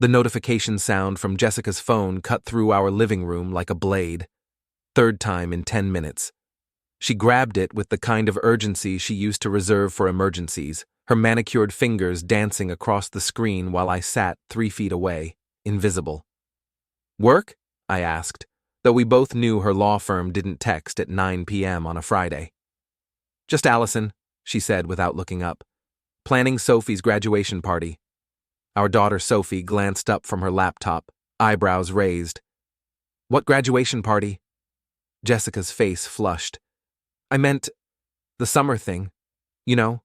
The notification sound from Jessica's phone cut through our living room like a blade. Third time in 10 minutes. She grabbed it with the kind of urgency she used to reserve for emergencies, her manicured fingers dancing across the screen while I sat 3 feet away, invisible. "Work?" I asked, though we both knew her law firm didn't text at 9 p.m. on a Friday. "Just Allison," she said without looking up. "Planning Sophie's graduation party." Our daughter Sophie glanced up from her laptop, eyebrows raised. "What graduation party?" Jessica's face flushed. "I meant the summer thing, you know."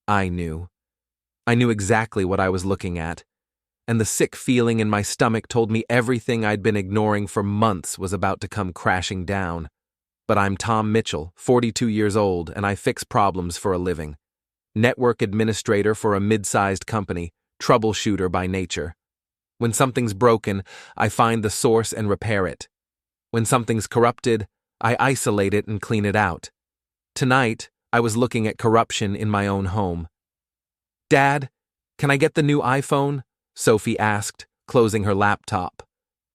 I knew. I knew exactly what I was looking at, and the sick feeling in my stomach told me everything I'd been ignoring for months was about to come crashing down. But I'm Tom Mitchell, 42 years old, and I fix problems for a living. Network administrator for a mid-sized company, troubleshooter by nature. When something's broken, I find the source and repair it. When something's corrupted, I isolate it and clean it out. Tonight, I was looking at corruption in my own home. "Dad, can I get the new iPhone?" Sophie asked, closing her laptop.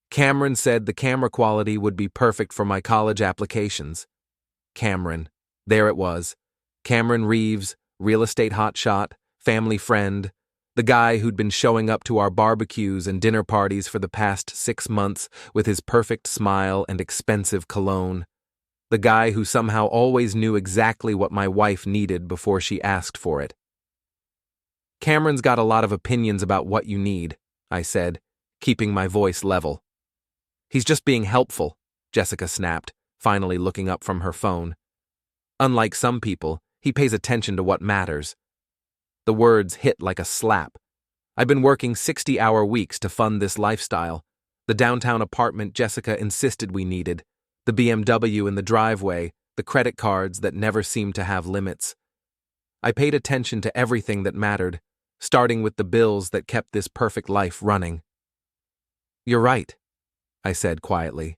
Cameron said the camera quality would be perfect for my college applications. Cameron. There it was. Cameron Reeves, real estate hotshot, family friend, the guy who'd been showing up to our barbecues and dinner parties for the past 6 months with his perfect smile and expensive cologne. The guy who somehow always knew exactly what my wife needed before she asked for it. "Cameron's got a lot of opinions about what you need," I said, keeping my voice level. "He's just being helpful," Jessica snapped, finally looking up from her phone. "Unlike some people, he pays attention to what matters." The words hit like a slap. I've been working 60-hour weeks to fund this lifestyle. The downtown apartment Jessica insisted we needed, the BMW in the driveway, the credit cards that never seemed to have limits. I paid attention to everything that mattered, starting with the bills that kept this perfect life running. "You're right," I said quietly.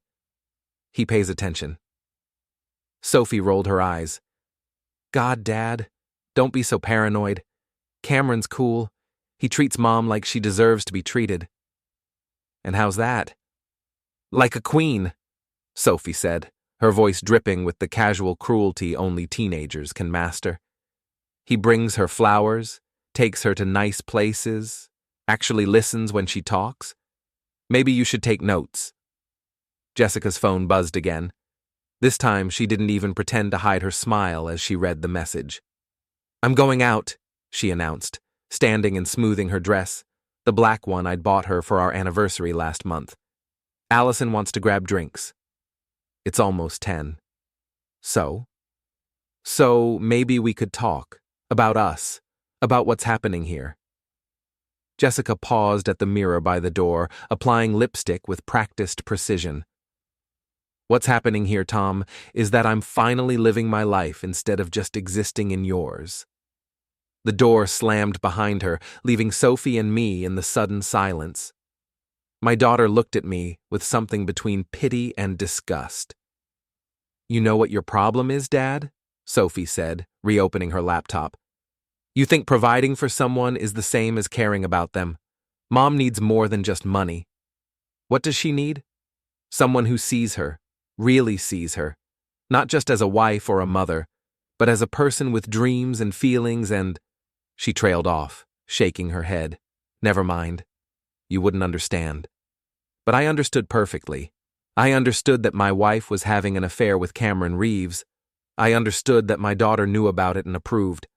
"He pays attention." Sophie rolled her eyes. "God, Dad, don't be so paranoid. Cameron's cool. He treats Mom like she deserves to be treated." "And how's that?" "Like a queen," Sophie said, her voice dripping with the casual cruelty only teenagers can master. "He brings her flowers, takes her to nice places, actually listens when she talks. Maybe you should take notes." Jessica's phone buzzed again. This time she didn't even pretend to hide her smile as she read the message. "I'm going out," she announced, standing and smoothing her dress, the black one I'd bought her for our anniversary last month. "Allison wants to grab drinks." It's almost 10. So maybe we could talk. About us. About what's happening here. Jessica paused at the mirror by the door, applying lipstick with practiced precision. "What's happening here, Tom, is that I'm finally living my life instead of just existing in yours." The door slammed behind her, leaving Sophie and me in the sudden silence. My daughter looked at me with something between pity and disgust. "You know what your problem is, Dad?" Sophie said, reopening her laptop. "You think providing for someone is the same as caring about them. Mom needs more than just money. What does she need? Someone who sees her, really sees her, not just as a wife or a mother, but as a person with dreams and feelings and—" She trailed off, shaking her head. "Never mind. You wouldn't understand." But I understood perfectly. I understood that my wife was having an affair with Cameron Reeves. I understood that my daughter knew about it and approved.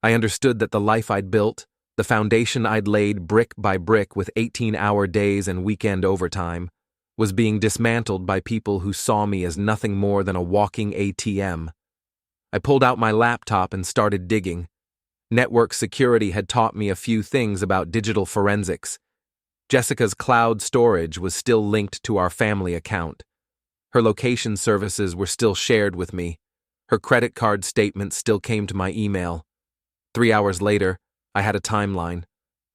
I understood that the life I'd built, the foundation I'd laid brick by brick with 18-hour days and weekend overtime, was being dismantled by people who saw me as nothing more than a walking ATM. I pulled out my laptop and started digging. Network security had taught me a few things about digital forensics. Jessica's cloud storage was still linked to our family account. Her location services were still shared with me. Her credit card statement still came to my email. 3 hours later, I had a timeline.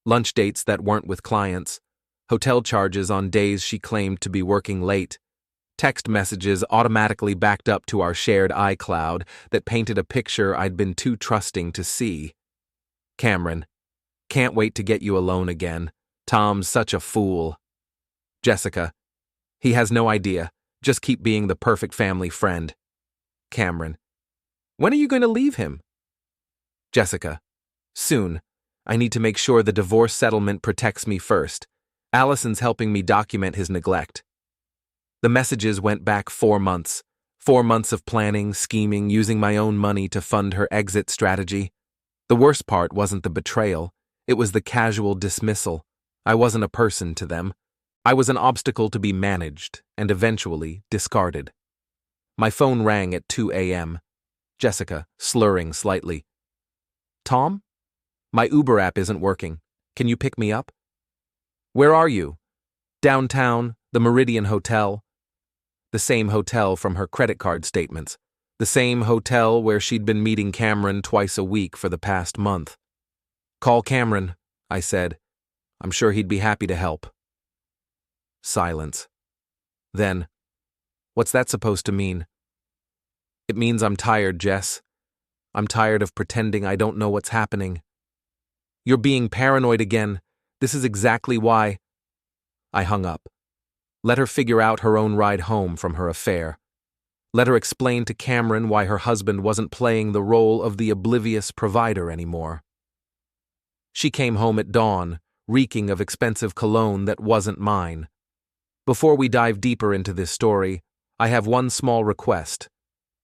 Lunch dates that weren't with clients. Hotel charges on days she claimed to be working late. Text messages automatically backed up to our shared iCloud that painted a picture I'd been too trusting to see. "Cameron, can't wait to get you alone again. Tom's such a fool. Jessica. He has no idea. Just keep being the perfect family friend. Cameron. When are you going to leave him? Jessica. Soon. I need to make sure the divorce settlement protects me first. Allison's helping me document his neglect. The messages went back 4 months. 4 months of planning, scheming, using my own money to fund her exit strategy. The worst part wasn't the betrayal. It was the casual dismissal. I wasn't a person to them. I was an obstacle to be managed and eventually discarded. My phone rang at 2 a.m. Jessica, slurring slightly. Tom? My Uber app isn't working. Can you pick me up? Where are you? Downtown, the Meridian Hotel. The same hotel from her credit card statements. The same hotel where she'd been meeting Cameron twice a week for the past month. Call Cameron, I said. I'm sure he'd be happy to help. Silence. Then, what's that supposed to mean? It means I'm tired, Jess. I'm tired of pretending I don't know what's happening. You're being paranoid again. This is exactly why. I hung up. Let her figure out her own ride home from her affair. Let her explain to Cameron why her husband wasn't playing the role of the oblivious provider anymore. She came home at dawn, reeking of expensive cologne that wasn't mine. Before we dive deeper into this story, I have one small request.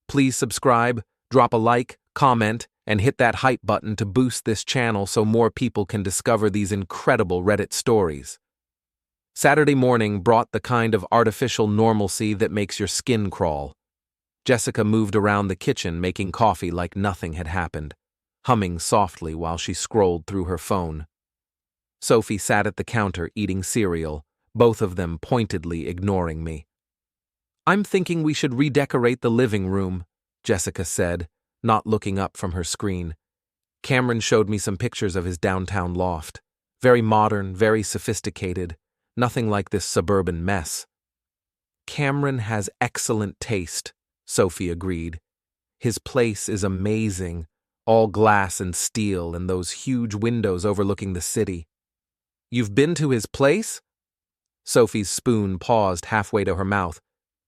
Please subscribe, drop a like, comment, and hit that hype button to boost this channel so more people can discover these incredible Reddit stories. Saturday morning brought the kind of artificial normalcy that makes your skin crawl. Jessica moved around the kitchen making coffee like nothing had happened, humming softly while she scrolled through her phone. Sophie sat at the counter eating cereal, both of them pointedly ignoring me. I'm thinking we should redecorate the living room, Jessica said, not looking up from her screen. Cameron showed me some pictures of his downtown loft. Very modern, very sophisticated, nothing like this suburban mess. Cameron has excellent taste, Sophie agreed. His place is amazing, all glass and steel and those huge windows overlooking the city. You've been to his place? Sophie's spoon paused halfway to her mouth.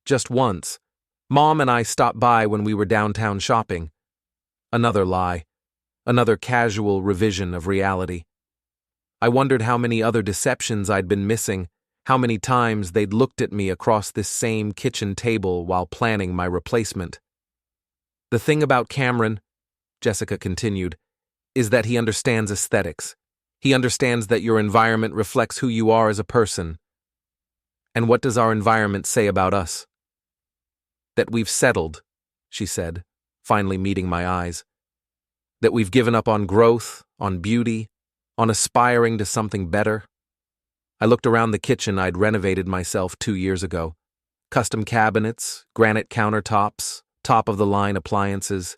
Just once. Mom and I stopped by when we were downtown shopping. Another lie. Another casual revision of reality. I wondered how many other deceptions I'd been missing, how many times they'd looked at me across this same kitchen table while planning my replacement. The thing about Cameron, Jessica continued, is that he understands aesthetics. He understands that your environment reflects who you are as a person. And what does our environment say about us? That we've settled, she said, finally meeting my eyes. That we've given up on growth, on beauty, on aspiring to something better. I looked around the kitchen I'd renovated myself 2 years ago. Custom cabinets, granite countertops, top-of-the-line appliances,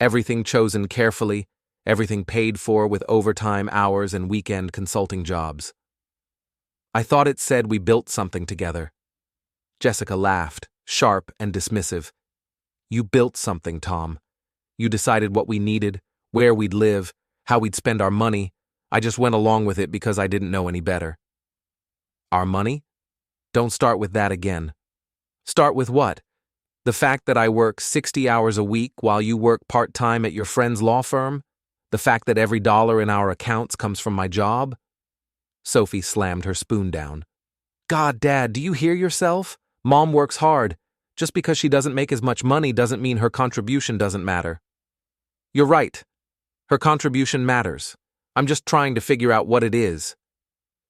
everything chosen carefully, everything paid for with overtime hours and weekend consulting jobs. I thought it said we built something together. Jessica laughed, sharp and dismissive. You built something, Tom. You decided what we needed, where we'd live, how we'd spend our money. I just went along with it because I didn't know any better. Our money? Don't start with that again. Start with what? The fact that I work 60 hours a week while you work part-time at your friend's law firm? The fact that every dollar in our accounts comes from my job? Sophie slammed her spoon down. God, Dad, do you hear yourself? Mom works hard. Just because she doesn't make as much money doesn't mean her contribution doesn't matter. You're right. Her contribution matters. I'm just trying to figure out what it is.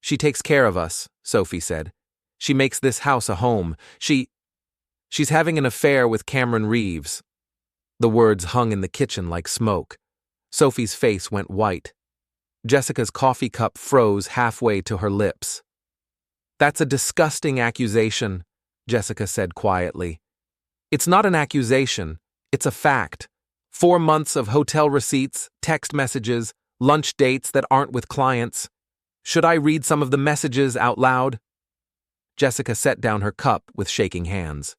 She takes care of us, Sophie said. She makes this house a home. She's having an affair with Cameron Reeves. The words hung in the kitchen like smoke. Sophie's face went white. Jessica's coffee cup froze halfway to her lips. That's a disgusting accusation, Jessica said quietly. It's not an accusation. It's a fact. 4 months of hotel receipts, text messages, lunch dates that aren't with clients. Should I read some of the messages out loud? Jessica set down her cup with shaking hands.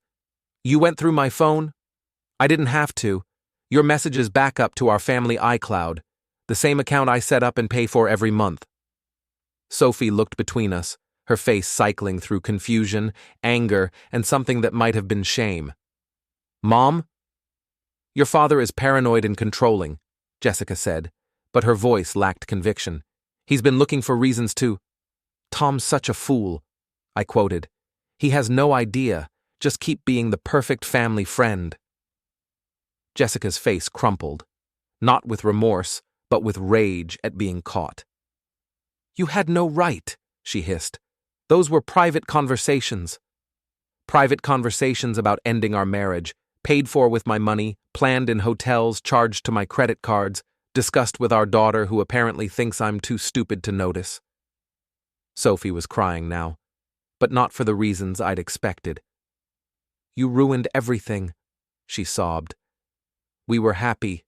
You went through my phone? I didn't have to. Your messages back up to our family iCloud, the same account I set up and pay for every month. Sophie looked between us, her face cycling through confusion, anger, and something that might have been shame. Mom? Your father is paranoid and controlling, Jessica said, but her voice lacked conviction. He's been looking for reasons to. Tom's such a fool, I quoted. He has no idea. Just keep being the perfect family friend. Jessica's face crumpled, not with remorse, but with rage at being caught. You had no right, she hissed. Those were private conversations. Private conversations about ending our marriage, paid for with my money, planned in hotels, charged to my credit cards, discussed with our daughter who apparently thinks I'm too stupid to notice. Sophie was crying now, but not for the reasons I'd expected. You ruined everything, she sobbed. We were happy,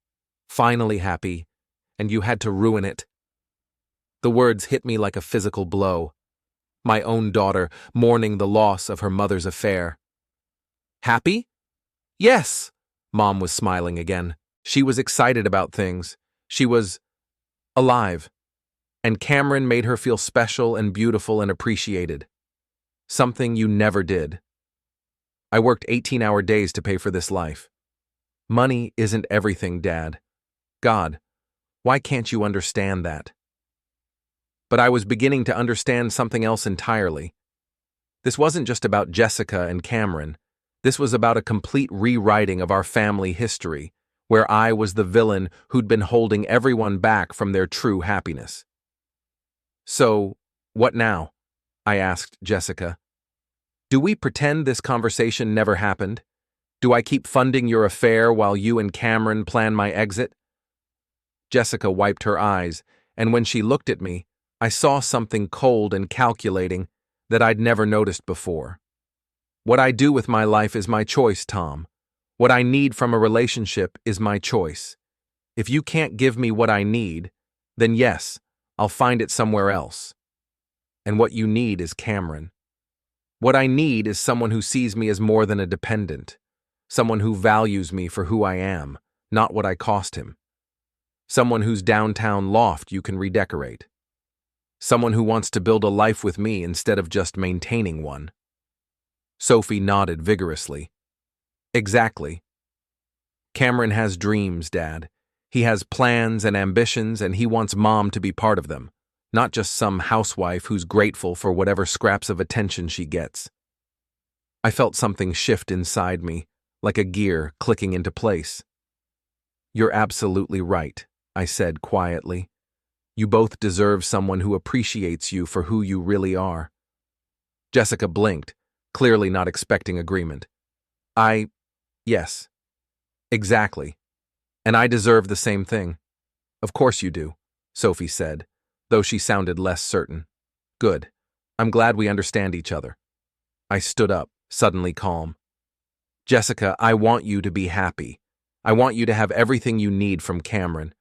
finally happy, and you had to ruin it. The words hit me like a physical blow. My own daughter mourning the loss of her mother's affair. Happy? Yes, Mom was smiling again. She was excited about things. She was alive. And Cameron made her feel special and beautiful and appreciated. Something you never did. I worked 18-hour days to pay for this life. Money isn't everything, Dad. God, why can't you understand that? But I was beginning to understand something else entirely. This wasn't just about Jessica and Cameron. This was about a complete rewriting of our family history, where I was the villain who'd been holding everyone back from their true happiness. So, what now? I asked Jessica. Do we pretend this conversation never happened? Do I keep funding your affair while you and Cameron plan my exit? Jessica wiped her eyes, and when she looked at me, I saw something cold and calculating that I'd never noticed before. What I do with my life is my choice, Tom. What I need from a relationship is my choice. If you can't give me what I need, then yes, I'll find it somewhere else. And what you need is Cameron. What I need is someone who sees me as more than a dependent, someone who values me for who I am, not what I cost him. Someone whose downtown loft you can redecorate. Someone who wants to build a life with me instead of just maintaining one. Sophie nodded vigorously. Exactly. Cameron has dreams, Dad. He has plans and ambitions, and he wants Mom to be part of them, not just some housewife who's grateful for whatever scraps of attention she gets. I felt something shift inside me, like a gear clicking into place. You're absolutely right, I said quietly. You both deserve someone who appreciates you for who you really are. Jessica blinked, clearly not expecting agreement. Yes. Exactly. And I deserve the same thing. Of course you do, Sophie said, though she sounded less certain. Good. I'm glad we understand each other. I stood up, suddenly calm. Jessica, I want you to be happy. I want you to have everything you need from Cameron.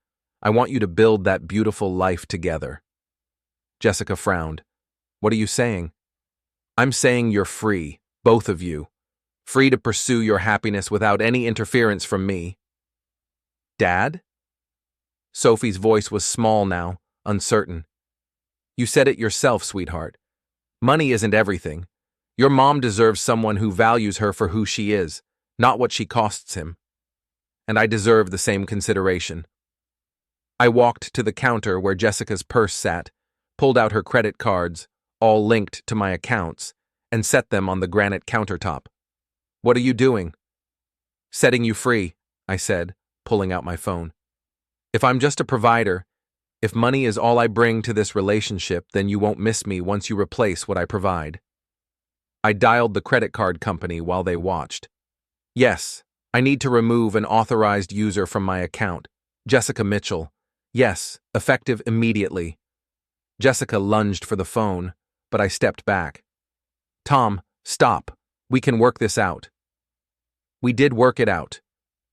I want you to build that beautiful life together. Jessica frowned. What are you saying? I'm saying you're free, both of you. Free to pursue your happiness without any interference from me. Dad? Sophie's voice was small now, uncertain. You said it yourself, sweetheart. Money isn't everything. Your mom deserves someone who values her for who she is, not what she costs him. And I deserve the same consideration. I walked to the counter where Jessica's purse sat, pulled out her credit cards, all linked to my accounts, and set them on the granite countertop. What are you doing? Setting you free, I said, pulling out my phone. If I'm just a provider, if money is all I bring to this relationship, then you won't miss me once you replace what I provide. I dialed the credit card company while they watched. Yes, I need to remove an authorized user from my account, Jessica Mitchell. Yes, effective immediately. Jessica lunged for the phone, but I stepped back. Tom, stop. We can work this out. We did work it out.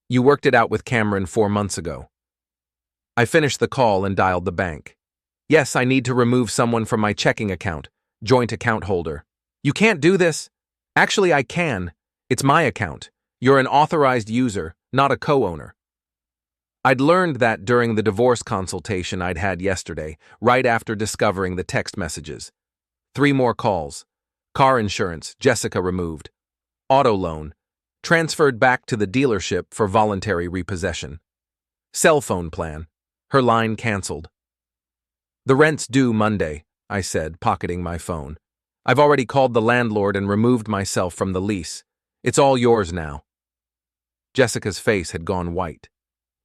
You worked it out with Cameron 4 months ago. I finished the call and dialed the bank. Yes, I need to remove someone from my checking account, joint account holder. You can't do this. Actually, I can. It's my account. You're an authorized user, not a co-owner. I'd learned that during the divorce consultation I'd had yesterday, right after discovering the text messages. 3 more calls. Car insurance, Jessica removed. Auto loan, transferred back to the dealership for voluntary repossession. Cell phone plan, her line canceled. The rent's due Monday, I said, pocketing my phone. I've already called the landlord and removed myself from the lease. It's all yours now. Jessica's face had gone white.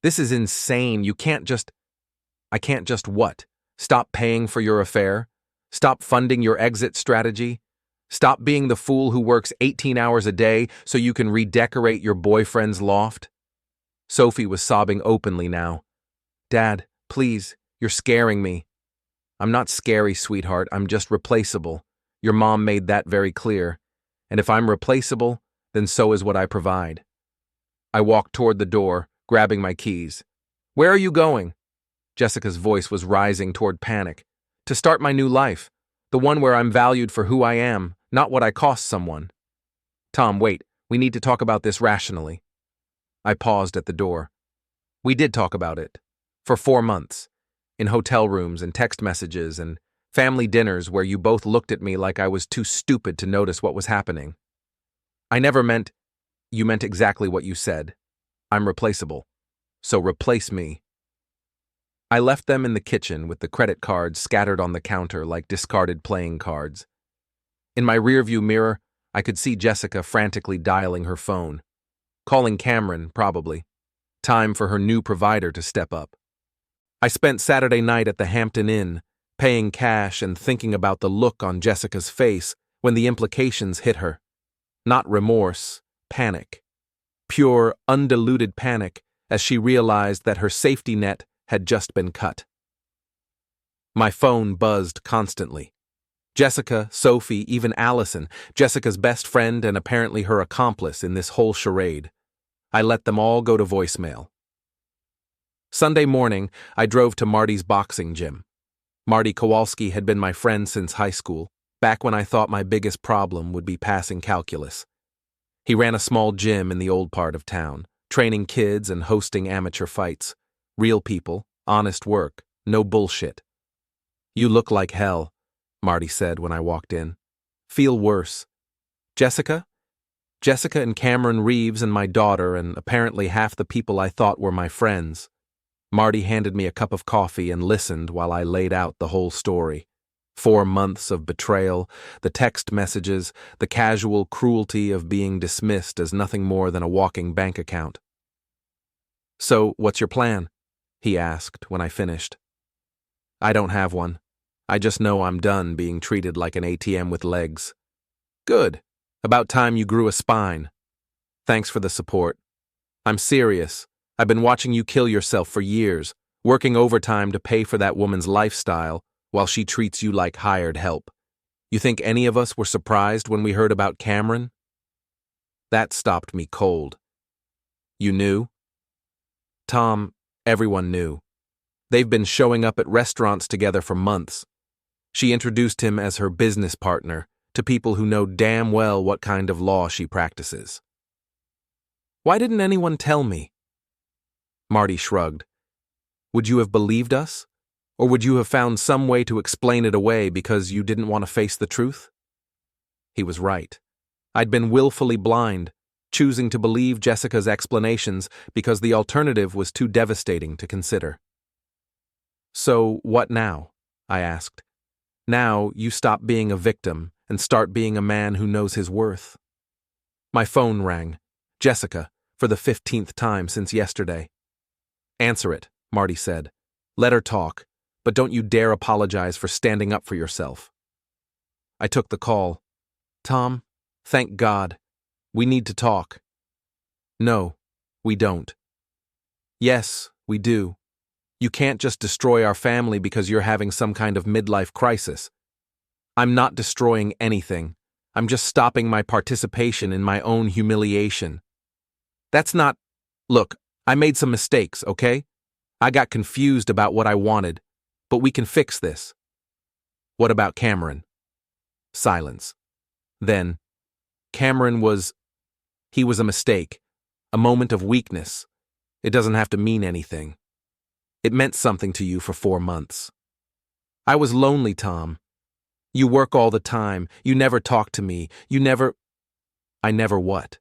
This is insane. I can't just what? Stop paying for your affair? Stop funding your exit strategy? Stop being the fool who works 18 hours a day so you can redecorate your boyfriend's loft? Sophie was sobbing openly now. Dad, please, you're scaring me. I'm not scary, sweetheart. I'm just replaceable. Your mom made that very clear. And if I'm replaceable, then so is what I provide. I walked toward the door, grabbing my keys. Where are you going? Jessica's voice was rising toward panic. To start my new life. The one where I'm valued for who I am, not what I cost someone. Tom, wait. We need to talk about this rationally. I paused at the door. We did talk about it. For 4 months. In hotel rooms and text messages and family dinners where you both looked at me like I was too stupid to notice what was happening. I never meant... You meant exactly what you said. I'm replaceable. So replace me. I left them in the kitchen with the credit cards scattered on the counter like discarded playing cards. In my rearview mirror, I could see Jessica frantically dialing her phone. Calling Cameron, probably. Time for her new provider to step up. I spent Saturday night at the Hampton Inn, paying cash and thinking about the look on Jessica's face when the implications hit her. Not remorse, panic. Pure, undiluted panic as she realized that her safety net had just been cut. My phone buzzed constantly. Jessica, Sophie, even Allison, Jessica's best friend and apparently her accomplice in this whole charade. I let them all go to voicemail. Sunday morning, I drove to Marty's boxing gym. Marty Kowalski had been my friend since high school, back when I thought my biggest problem would be passing calculus. He ran a small gym in the old part of town, training kids and hosting amateur fights. Real people, honest work, no bullshit. You look like hell, Marty said when I walked in. Feel worse. Jessica? Jessica and Cameron Reeves and my daughter and apparently half the people I thought were my friends. Marty handed me a cup of coffee and listened while I laid out the whole story. 4 months of betrayal, the text messages, the casual cruelty of being dismissed as nothing more than a walking bank account. So, what's your plan? He asked when I finished. I don't have one. I just know I'm done being treated like an ATM with legs. Good. About time you grew a spine. Thanks for the support. I'm serious. I've been watching you kill yourself for years, working overtime to pay for that woman's lifestyle while she treats you like hired help. You think any of us were surprised when we heard about Cameron? That stopped me cold. You knew? Tom, everyone knew. They've been showing up at restaurants together for months. She introduced him as her business partner to people who know damn well what kind of law she practices. Why didn't anyone tell me? Marty shrugged. Would you have believed us? Or would you have found some way to explain it away because you didn't want to face the truth? He was right. I'd been willfully blind, choosing to believe Jessica's explanations because the alternative was too devastating to consider. So, what now? I asked. Now you stop being a victim and start being a man who knows his worth. My phone rang. Jessica, for the 15th time since yesterday. Answer it, Marty said. Let her talk, but don't you dare apologize for standing up for yourself. I took the call. Tom, thank God. We need to talk. No, we don't. Yes, we do. You can't just destroy our family because you're having some kind of midlife crisis. I'm not destroying anything. I'm just stopping my participation in my own humiliation. That's not... Look, I made some mistakes, okay? I got confused about what I wanted, but we can fix this. What about Cameron? Silence. Then, Cameron was... He was a mistake, a moment of weakness. It doesn't have to mean anything. It meant something to you for 4 months. I was lonely, Tom. You work all the time. You never talk to me. I never what?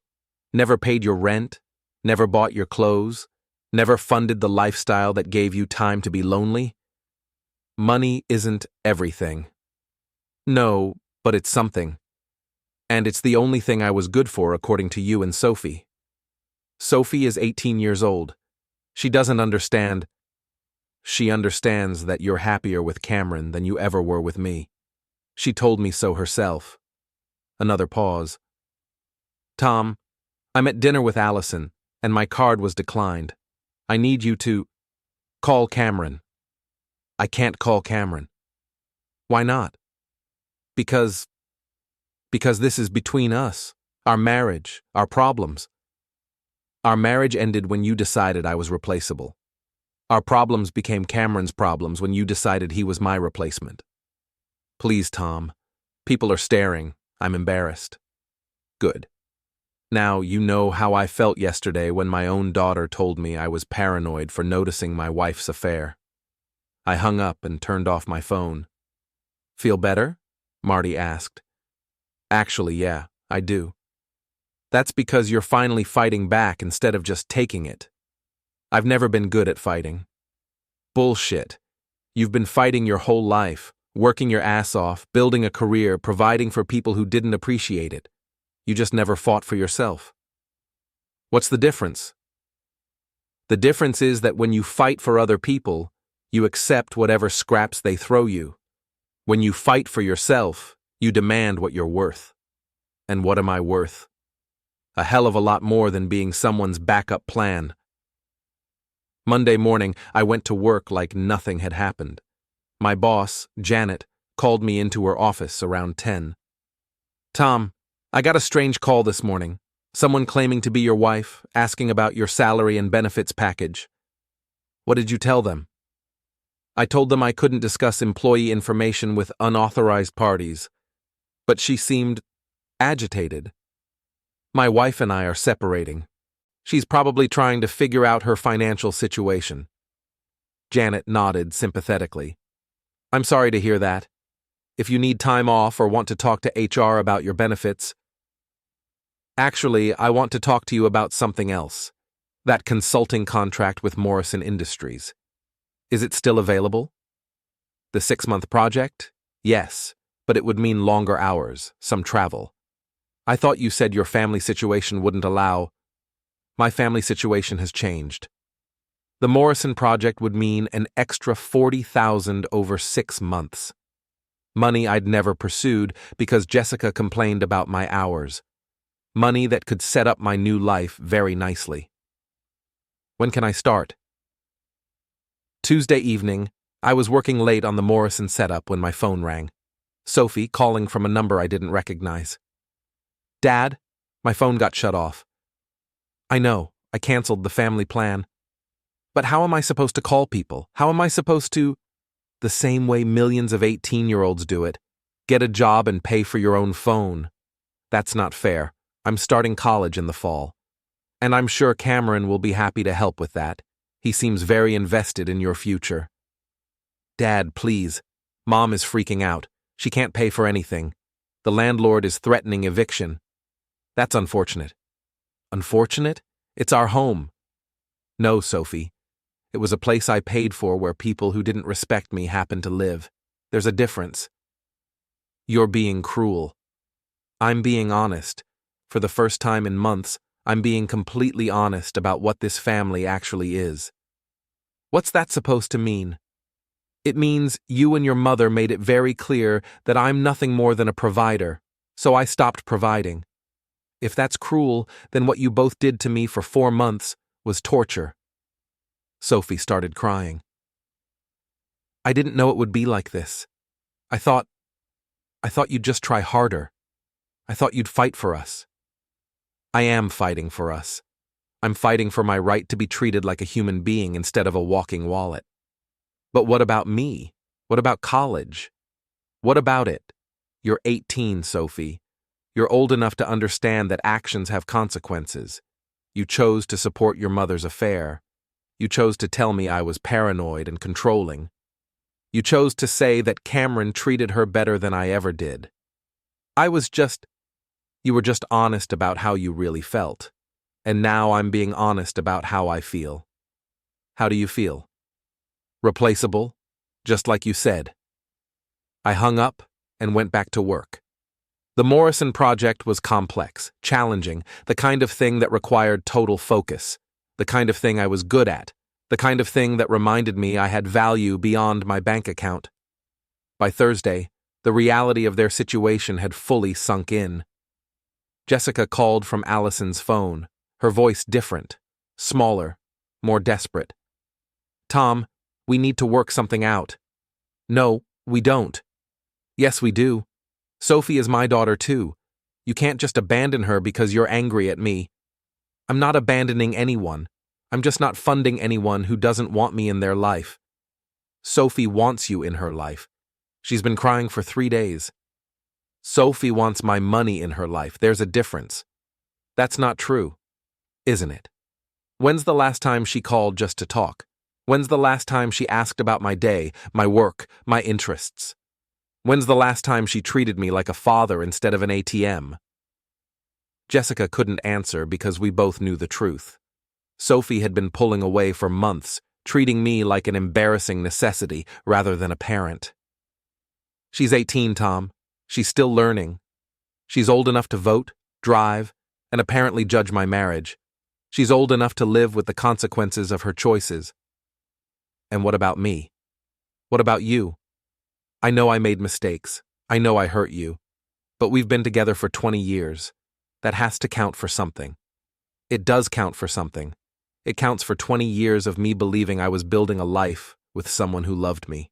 Never paid your rent? Never bought your clothes? Never funded the lifestyle that gave you time to be lonely? Money isn't everything. No, but it's something. And it's the only thing I was good for according to you and Sophie. Sophie is 18 years old. She doesn't understand. She understands that you're happier with Cameron than you ever were with me. She told me so herself. Another pause. Tom, I'm at dinner with Allison, and my card was declined. I need you to call Cameron. I can't call Cameron. Why not? Because this is between us, our marriage, our problems. Our marriage ended when you decided I was replaceable. Our problems became Cameron's problems when you decided he was my replacement. Please, Tom. People are staring. I'm embarrassed. Good. Now you know how I felt yesterday when my own daughter told me I was paranoid for noticing my wife's affair. I hung up and turned off my phone. Feel better? Marty asked. Actually, yeah, I do. That's because you're finally fighting back instead of just taking it. I've never been good at fighting. Bullshit. You've been fighting your whole life, working your ass off, building a career, providing for people who didn't appreciate it. You just never fought for yourself. What's the difference? The difference is that when you fight for other people, you accept whatever scraps they throw you. When you fight for yourself, you demand what you're worth. And what am I worth? A hell of a lot more than being someone's backup plan. Monday morning, I went to work like nothing had happened. My boss, Janet, called me into her office around 10. Tom, I got a strange call this morning. Someone claiming to be your wife, asking about your salary and benefits package. What did you tell them? I told them I couldn't discuss employee information with unauthorized parties, but she seemed agitated. My wife and I are separating. She's probably trying to figure out her financial situation. Janet nodded sympathetically. I'm sorry to hear that. If you need time off or want to talk to HR about your benefits. Actually, I want to talk to you about something else. That consulting contract with Morrison Industries. Is it still available? The 6-month project? Yes, but it would mean longer hours, some travel. I thought you said your family situation wouldn't allow. My family situation has changed. The Morrison project would mean an extra $40,000 over 6 months. Money I'd never pursued because Jessica complained about my hours. Money that could set up my new life very nicely. When can I start? Tuesday evening, I was working late on the Morrison setup when my phone rang. Sophie calling from a number I didn't recognize. Dad, my phone got shut off. I know, I canceled the family plan. But how am I supposed to call people? How am I supposed to? The same way millions of 18-year-olds do it. Get a job and pay for your own phone. That's not fair. I'm starting college in the fall. And I'm sure Cameron will be happy to help with that. He seems very invested in your future. Dad, please. Mom is freaking out. She can't pay for anything. The landlord is threatening eviction. That's unfortunate. Unfortunate? It's our home. No, Sophie. It was a place I paid for where people who didn't respect me happened to live. There's a difference. You're being cruel. I'm being honest. For the first time in months, I'm being completely honest about what this family actually is. What's that supposed to mean? It means you and your mother made it very clear that I'm nothing more than a provider, so I stopped providing. If that's cruel, then what you both did to me for 4 months was torture. Sophie started crying. I didn't know it would be like this. I thought you'd just try harder. I thought you'd fight for us. I am fighting for us. I'm fighting for my right to be treated like a human being instead of a walking wallet. But what about me? What about college? What about it? You're 18, Sophie. You're old enough to understand that actions have consequences. You chose to support your mother's affair. You chose to tell me I was paranoid and controlling. You chose to say that Cameron treated her better than I ever did. You were just honest about how you really felt. And now I'm being honest about how I feel. How do you feel? Replaceable? Just like you said. I hung up and went back to work. The Morrison project was complex, challenging, the kind of thing that required total focus, the kind of thing I was good at, the kind of thing that reminded me I had value beyond my bank account. By Thursday, the reality of their situation had fully sunk in. Jessica called from Allison's phone, her voice different, smaller, more desperate. Tom, we need to work something out. No, we don't. Yes, we do. Sophie is my daughter too. You can't just abandon her because you're angry at me. I'm not abandoning anyone. I'm just not funding anyone who doesn't want me in their life. Sophie wants you in her life. She's been crying for 3 days. Sophie wants my money in her life. There's a difference. That's not true, isn't it? When's the last time she called just to talk? When's the last time she asked about my day, my work, my interests? When's the last time she treated me like a father instead of an ATM? Jessica couldn't answer because we both knew the truth. Sophie had been pulling away for months, treating me like an embarrassing necessity rather than a parent. She's 18, Tom. She's still learning. She's old enough to vote, drive, and apparently judge my marriage. She's old enough to live with the consequences of her choices. And what about me? What about you? I know I made mistakes. I know I hurt you. But we've been together for 20 years. That has to count for something. It does count for something. It counts for 20 years of me believing I was building a life with someone who loved me.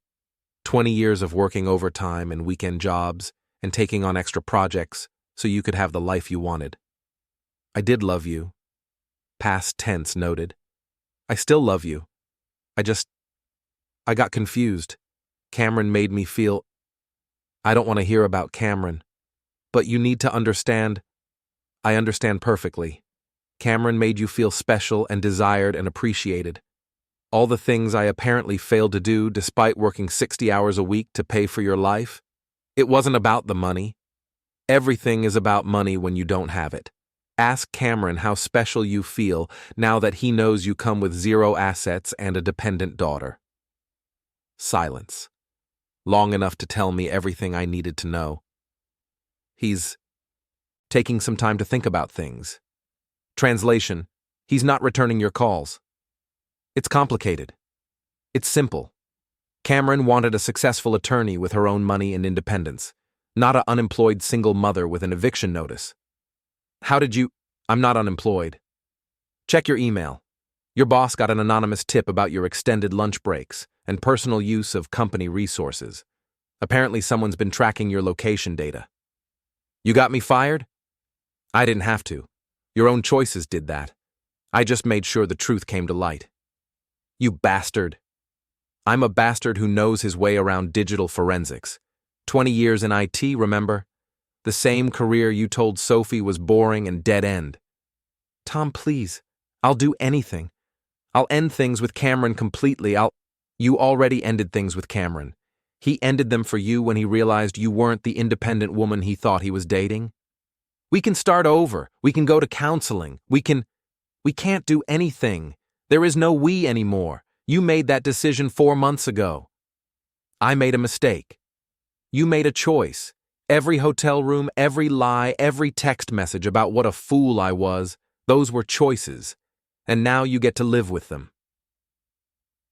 20 years of working overtime and weekend jobs and taking on extra projects so you could have the life you wanted. I did love you. Past tense noted. I still love you. I got confused. Cameron made me feel... I don't want to hear about Cameron. But you need to understand. I understand perfectly. Cameron made you feel special and desired and appreciated. All the things I apparently failed to do despite working 60 hours a week to pay for your life. It wasn't about the money. Everything is about money when you don't have it. Ask Cameron how special you feel now that he knows you come with 0 assets and a dependent daughter. Silence. Long enough to tell me everything I needed to know. He's taking some time to think about things. Translation: he's not returning your calls. It's complicated. It's simple. Cameron wanted a successful attorney with her own money and independence, not an unemployed single mother with an eviction notice. I'm not unemployed. Check your email. Your boss got an anonymous tip about your extended lunch breaks and personal use of company resources. Apparently someone's been tracking your location data. You got me fired? I didn't have to. Your own choices did that. I just made sure the truth came to light. You bastard. I'm a bastard who knows his way around digital forensics. 20 years in IT, remember? The same career you told Sophie was boring and dead end. Tom, please. I'll do anything. I'll end things with Cameron completely. You already ended things with Cameron. He ended them for you when he realized you weren't the independent woman he thought he was dating. We can start over. We can go to counseling. We can't do anything. There is no we anymore. You made that decision 4 months ago. I made a mistake. You made a choice. Every hotel room, every lie, every text message about what a fool I was, those were choices. And now you get to live with them.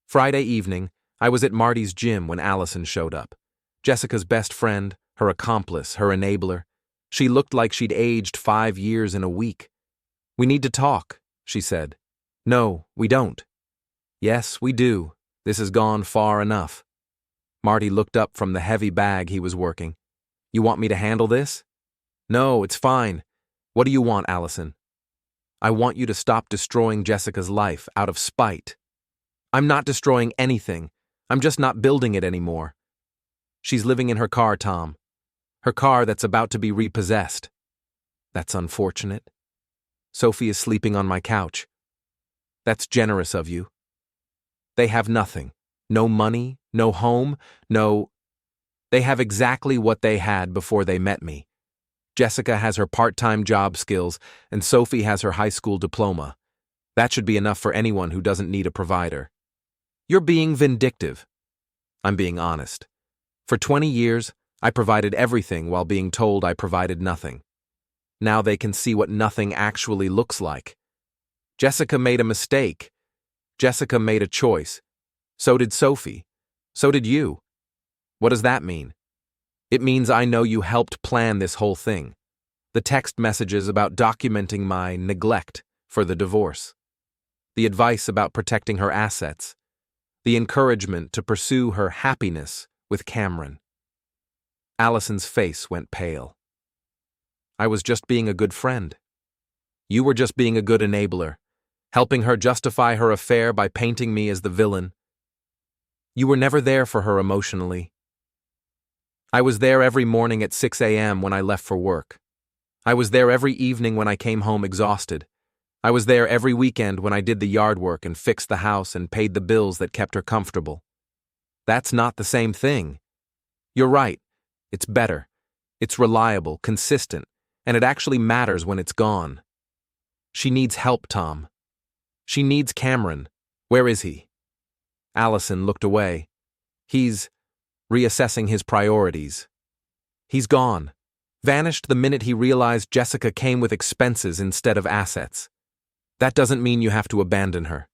Friday evening, I was at Marty's gym when Allison showed up. Jessica's best friend, her accomplice, her enabler. She looked like she'd aged 5 years in a week. We need to talk, she said. No, we don't. Yes, we do. This has gone far enough. Marty looked up from the heavy bag he was working. You want me to handle this? No, it's fine. What do you want, Allison? I want you to stop destroying Jessica's life out of spite. I'm not destroying anything. I'm just not building it anymore. She's living in her car, Tom. Her car that's about to be repossessed. That's unfortunate. Sophie is sleeping on my couch. That's generous of you. They have nothing. No money, no home, no... They have exactly what they had before they met me. Jessica has her part-time job skills, and Sophie has her high school diploma. That should be enough for anyone who doesn't need a provider. You're being vindictive. I'm being honest. For 20 years, I provided everything while being told I provided nothing. Now they can see what nothing actually looks like. Jessica made a mistake. Jessica made a choice. So did Sophie. So did you. What does that mean? It means I know you helped plan this whole thing. The text messages about documenting my neglect for the divorce. The advice about protecting her assets. The encouragement to pursue her happiness with Cameron. Allison's face went pale. I was just being a good friend. You were just being a good enabler, helping her justify her affair by painting me as the villain. You were never there for her emotionally. I was there every morning at 6 a.m. when I left for work. I was there every evening when I came home exhausted. I was there every weekend when I did the yard work and fixed the house and paid the bills that kept her comfortable. That's not the same thing. You're right. It's better. It's reliable, consistent, and it actually matters when it's gone. She needs help, Tom. She needs Cameron. Where is he? Allison looked away. He's reassessing his priorities. He's gone. Vanished the minute he realized Jessica came with expenses instead of assets. That doesn't mean you have to abandon her.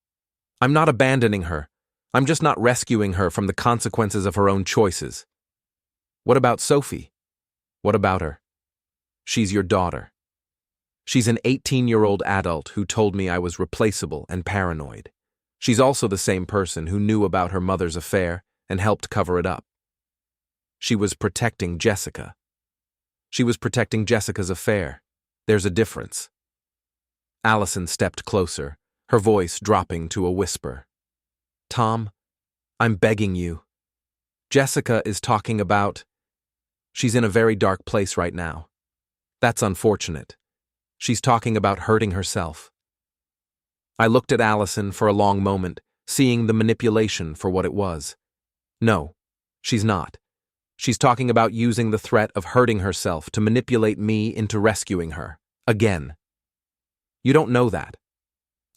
I'm not abandoning her. I'm just not rescuing her from the consequences of her own choices. What about Sophie? What about her? She's your daughter. She's an 18-year-old adult who told me I was replaceable and paranoid. She's also the same person who knew about her mother's affair and helped cover it up. She was protecting Jessica. She was protecting Jessica's affair. There's a difference. Allison stepped closer, her voice dropping to a whisper. Tom, I'm begging you. Jessica is talking about... She's in a very dark place right now. That's unfortunate. She's talking about hurting herself. I looked at Allison for a long moment, seeing the manipulation for what it was. No, she's not. She's talking about using the threat of hurting herself to manipulate me into rescuing her. Again. You don't know that.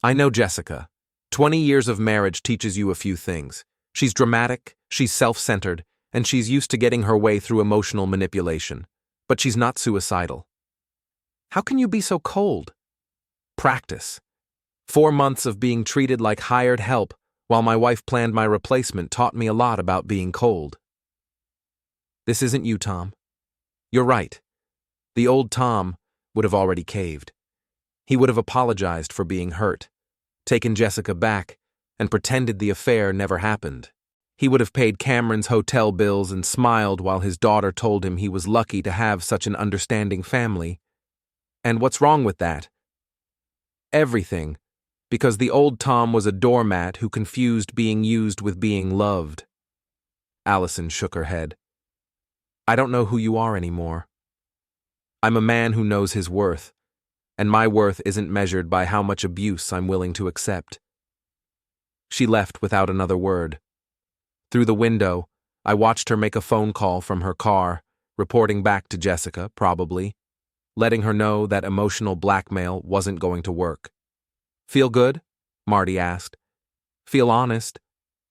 I know Jessica. 20 years of marriage teaches you a few things. She's dramatic, she's self-centered, and she's used to getting her way through emotional manipulation. But she's not suicidal. How can you be so cold? Practice. 4 months of being treated like hired help while my wife planned my replacement taught me a lot about being cold. This isn't you, Tom. You're right. The old Tom would have already caved. He would have apologized for being hurt, taken Jessica back, and pretended the affair never happened. He would have paid Cameron's hotel bills and smiled while his daughter told him he was lucky to have such an understanding family. And what's wrong with that? Everything, because the old Tom was a doormat who confused being used with being loved. Allison shook her head. I don't know who you are anymore. I'm a man who knows his worth, and my worth isn't measured by how much abuse I'm willing to accept. She left without another word. Through the window, I watched her make a phone call from her car, reporting back to Jessica, probably, letting her know that emotional blackmail wasn't going to work. Feel good? Marty asked. Feel honest?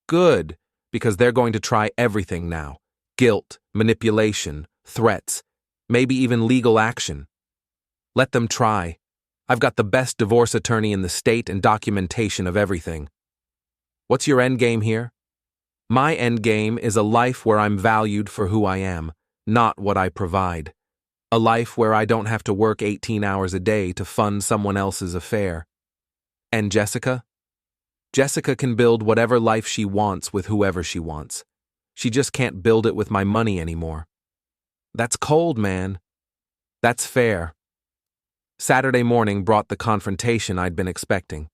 Good, because they're going to try everything now. Guilt, manipulation, threats, maybe even legal action. Let them try. I've got the best divorce attorney in the state and documentation of everything. What's your end game here? My end game is a life where I'm valued for who I am, not what I provide. A life where I don't have to work 18 hours a day to fund someone else's affair. And Jessica? Jessica can build whatever life she wants with whoever she wants. She just can't build it with my money anymore. That's cold, man. That's fair. Saturday morning brought the confrontation I'd been expecting.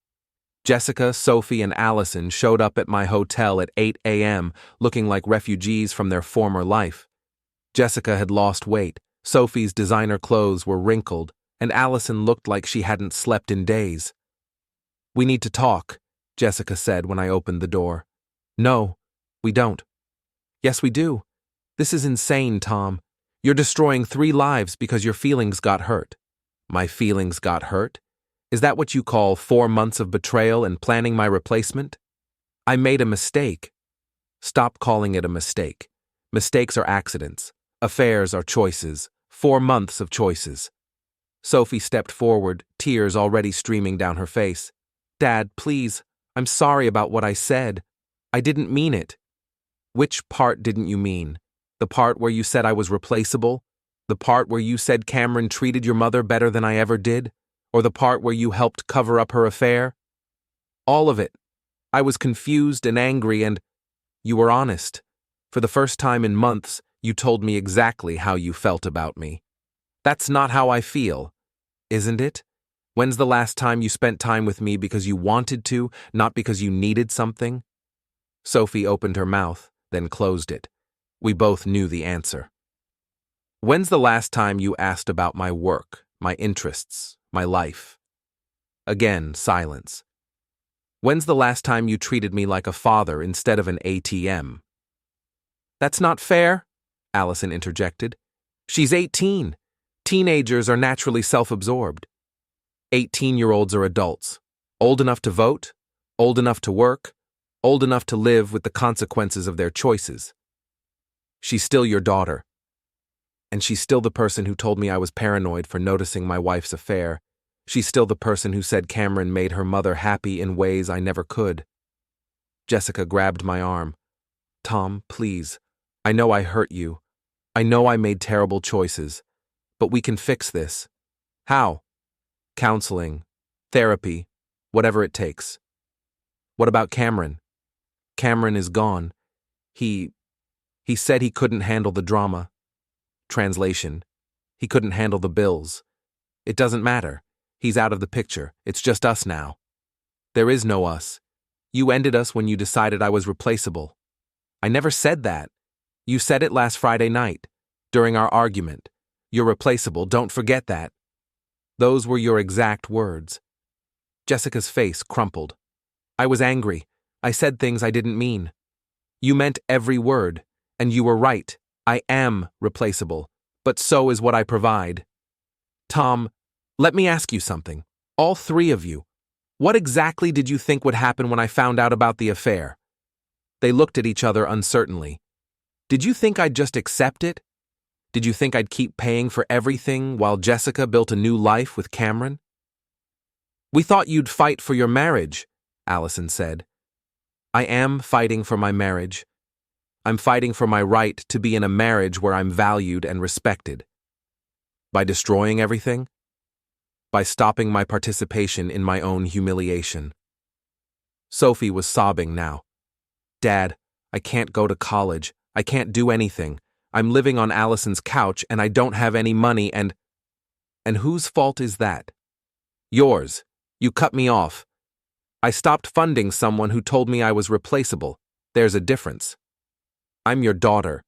Jessica, Sophie, and Allison showed up at my hotel at 8 a.m. looking like refugees from their former life. Jessica had lost weight, Sophie's designer clothes were wrinkled, and Allison looked like she hadn't slept in days. We need to talk, Jessica said when I opened the door. No, we don't. Yes, we do. This is insane, Tom. You're destroying 3 lives because your feelings got hurt. My feelings got hurt? Is that what you call 4 months of betrayal and planning my replacement? I made a mistake. Stop calling it a mistake. Mistakes are accidents. Affairs are choices. 4 months of choices. Sophie stepped forward, tears already streaming down her face. Dad, please, I'm sorry about what I said. I didn't mean it. Which part didn't you mean? The part where you said I was replaceable? The part where you said Cameron treated your mother better than I ever did? Or the part where you helped cover up her affair? All of it. I was confused and angry and you were honest. For the first time in months, you told me exactly how you felt about me. That's not how I feel, isn't it? When's the last time you spent time with me because you wanted to, not because you needed something? Sophie opened her mouth, then closed it. We both knew the answer. When's the last time you asked about my work, my interests, my life? Again, silence. When's the last time you treated me like a father instead of an ATM? That's not fair, Allison interjected. She's 18. Teenagers are naturally self-absorbed. 18-year-olds are adults, old enough to vote, old enough to work, old enough to live with the consequences of their choices. She's still your daughter. And she's still the person who told me I was paranoid for noticing my wife's affair. She's still the person who said Cameron made her mother happy in ways I never could. Jessica grabbed my arm. Tom, please. I know I hurt you. I know I made terrible choices. But we can fix this. How? Counseling, therapy, whatever it takes. What about Cameron? Cameron is gone. He said he couldn't handle the drama. Translation. He couldn't handle the bills. It doesn't matter. He's out of the picture. It's just us now. There is no us. You ended us when you decided I was replaceable. I never said that. You said it last Friday night, during our argument. You're replaceable, don't forget that. Those were your exact words. Jessica's face crumpled. I was angry. I said things I didn't mean. You meant every word, and you were right. I am replaceable, but so is what I provide. Tom, let me ask you something. All 3 of you. What exactly did you think would happen when I found out about the affair? They looked at each other uncertainly. Did you think I'd just accept it? Did you think I'd keep paying for everything while Jessica built a new life with Cameron? We thought you'd fight for your marriage, Allison said. I am fighting for my marriage. I'm fighting for my right to be in a marriage where I'm valued and respected. By destroying everything? By stopping my participation in my own humiliation. Sophie was sobbing now. Dad, I can't go to college. I can't do anything. I'm living on Allison's couch and I don't have any money and whose fault is that? Yours. You cut me off. I stopped funding someone who told me I was replaceable. There's a difference. I'm your daughter.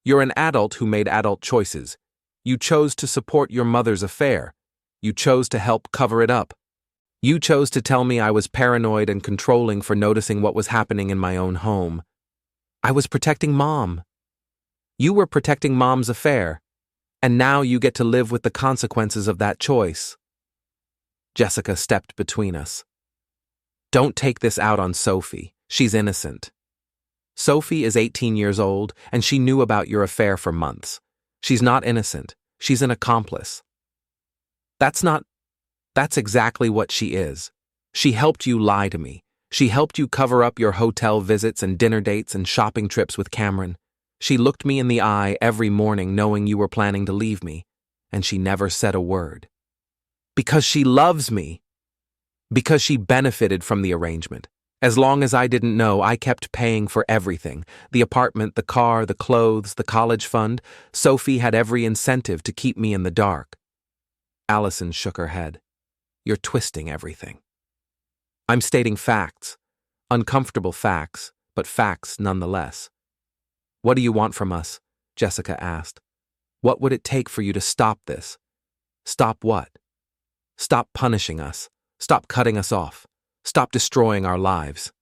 You're an adult who made adult choices. You chose to support your mother's affair. You chose to help cover it up. You chose to tell me I was paranoid and controlling for noticing what was happening in my own home. I was protecting Mom. You were protecting Mom's affair, and now you get to live with the consequences of that choice. Jessica stepped between us. Don't take this out on Sophie. She's innocent. Sophie is 18 years old, and she knew about your affair for months. She's not innocent. She's an accomplice. That's exactly what she is. She helped you lie to me. She helped you cover up your hotel visits and dinner dates and shopping trips with Cameron. She looked me in the eye every morning knowing you were planning to leave me, and she never said a word. Because she loves me. Because she benefited from the arrangement. As long as I didn't know, I kept paying for everything. The apartment, the car, the clothes, the college fund. Sophie had every incentive to keep me in the dark. Allison shook her head. You're twisting everything. I'm stating facts. Uncomfortable facts, but facts nonetheless. What do you want from us? Jessica asked. What would it take for you to stop this? Stop what? Stop punishing us. Stop cutting us off. Stop destroying our lives.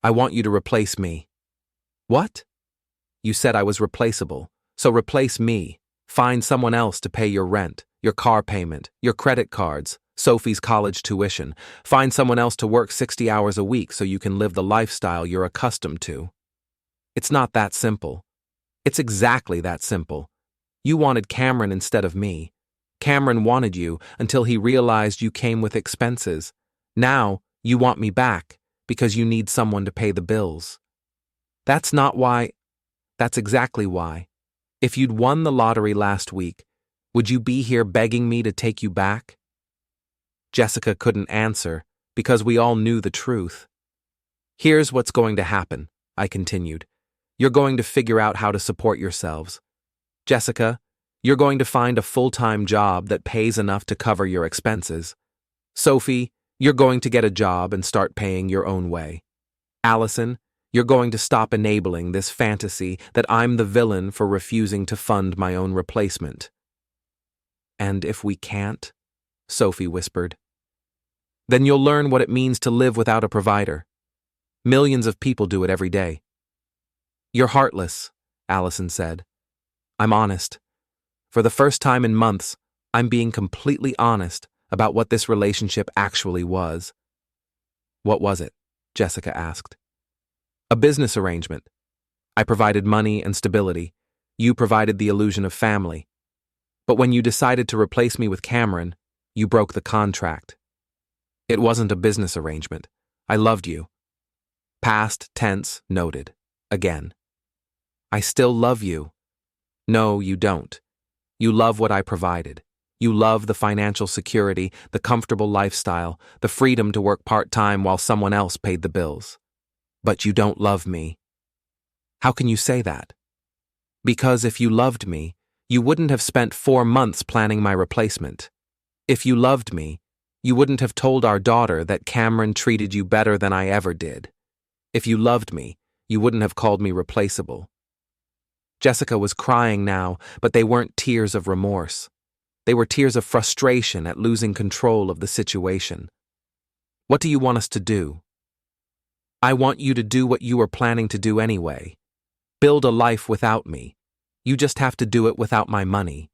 I want you to replace me. What? You said I was replaceable, so replace me. Find someone else to pay your rent, your car payment, your credit cards, Sophie's college tuition. Find someone else to work 60 hours a week so you can live the lifestyle you're accustomed to. It's not that simple. It's exactly that simple. You wanted Cameron instead of me. Cameron wanted you until he realized you came with expenses. Now, you want me back because you need someone to pay the bills. That's not why. That's exactly why. If you'd won the lottery last week, would you be here begging me to take you back? Jessica couldn't answer because we all knew the truth. Here's what's going to happen, I continued. You're going to figure out how to support yourselves. Jessica, you're going to find a full-time job that pays enough to cover your expenses. Sophie, you're going to get a job and start paying your own way. Allison, you're going to stop enabling this fantasy that I'm the villain for refusing to fund my own replacement. And if we can't, Sophie whispered, then you'll learn what it means to live without a provider. Millions of people do it every day. You're heartless, Allison said. I'm honest. For the first time in months, I'm being completely honest about what this relationship actually was. What was it? Jessica asked. A business arrangement. I provided money and stability. You provided the illusion of family. But when you decided to replace me with Cameron, you broke the contract. It wasn't a business arrangement. I loved you. Past tense noted. Again. I still love you. No, you don't. You love what I provided. You love the financial security, the comfortable lifestyle, the freedom to work part-time while someone else paid the bills. But you don't love me. How can you say that? Because if you loved me, you wouldn't have spent 4 months planning my replacement. If you loved me, you wouldn't have told our daughter that Cameron treated you better than I ever did. If you loved me, you wouldn't have called me replaceable. Jessica was crying now, but they weren't tears of remorse. They were tears of frustration at losing control of the situation. What do you want us to do? I want you to do what you were planning to do anyway. Build a life without me. You just have to do it without my money.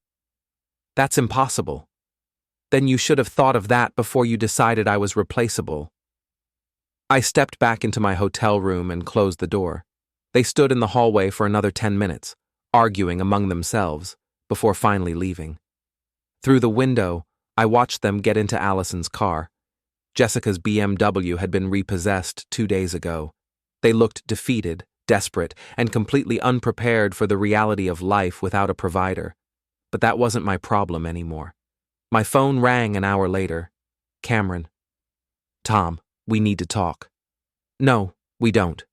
That's impossible. Then you should have thought of that before you decided I was replaceable. I stepped back into my hotel room and closed the door. They stood in the hallway for another 10 minutes, arguing among themselves, before finally leaving. Through the window, I watched them get into Allison's car. Jessica's BMW had been repossessed 2 days ago. They looked defeated, desperate, and completely unprepared for the reality of life without a provider. But that wasn't my problem anymore. My phone rang an hour later. Cameron. Tom, we need to talk. No, we don't.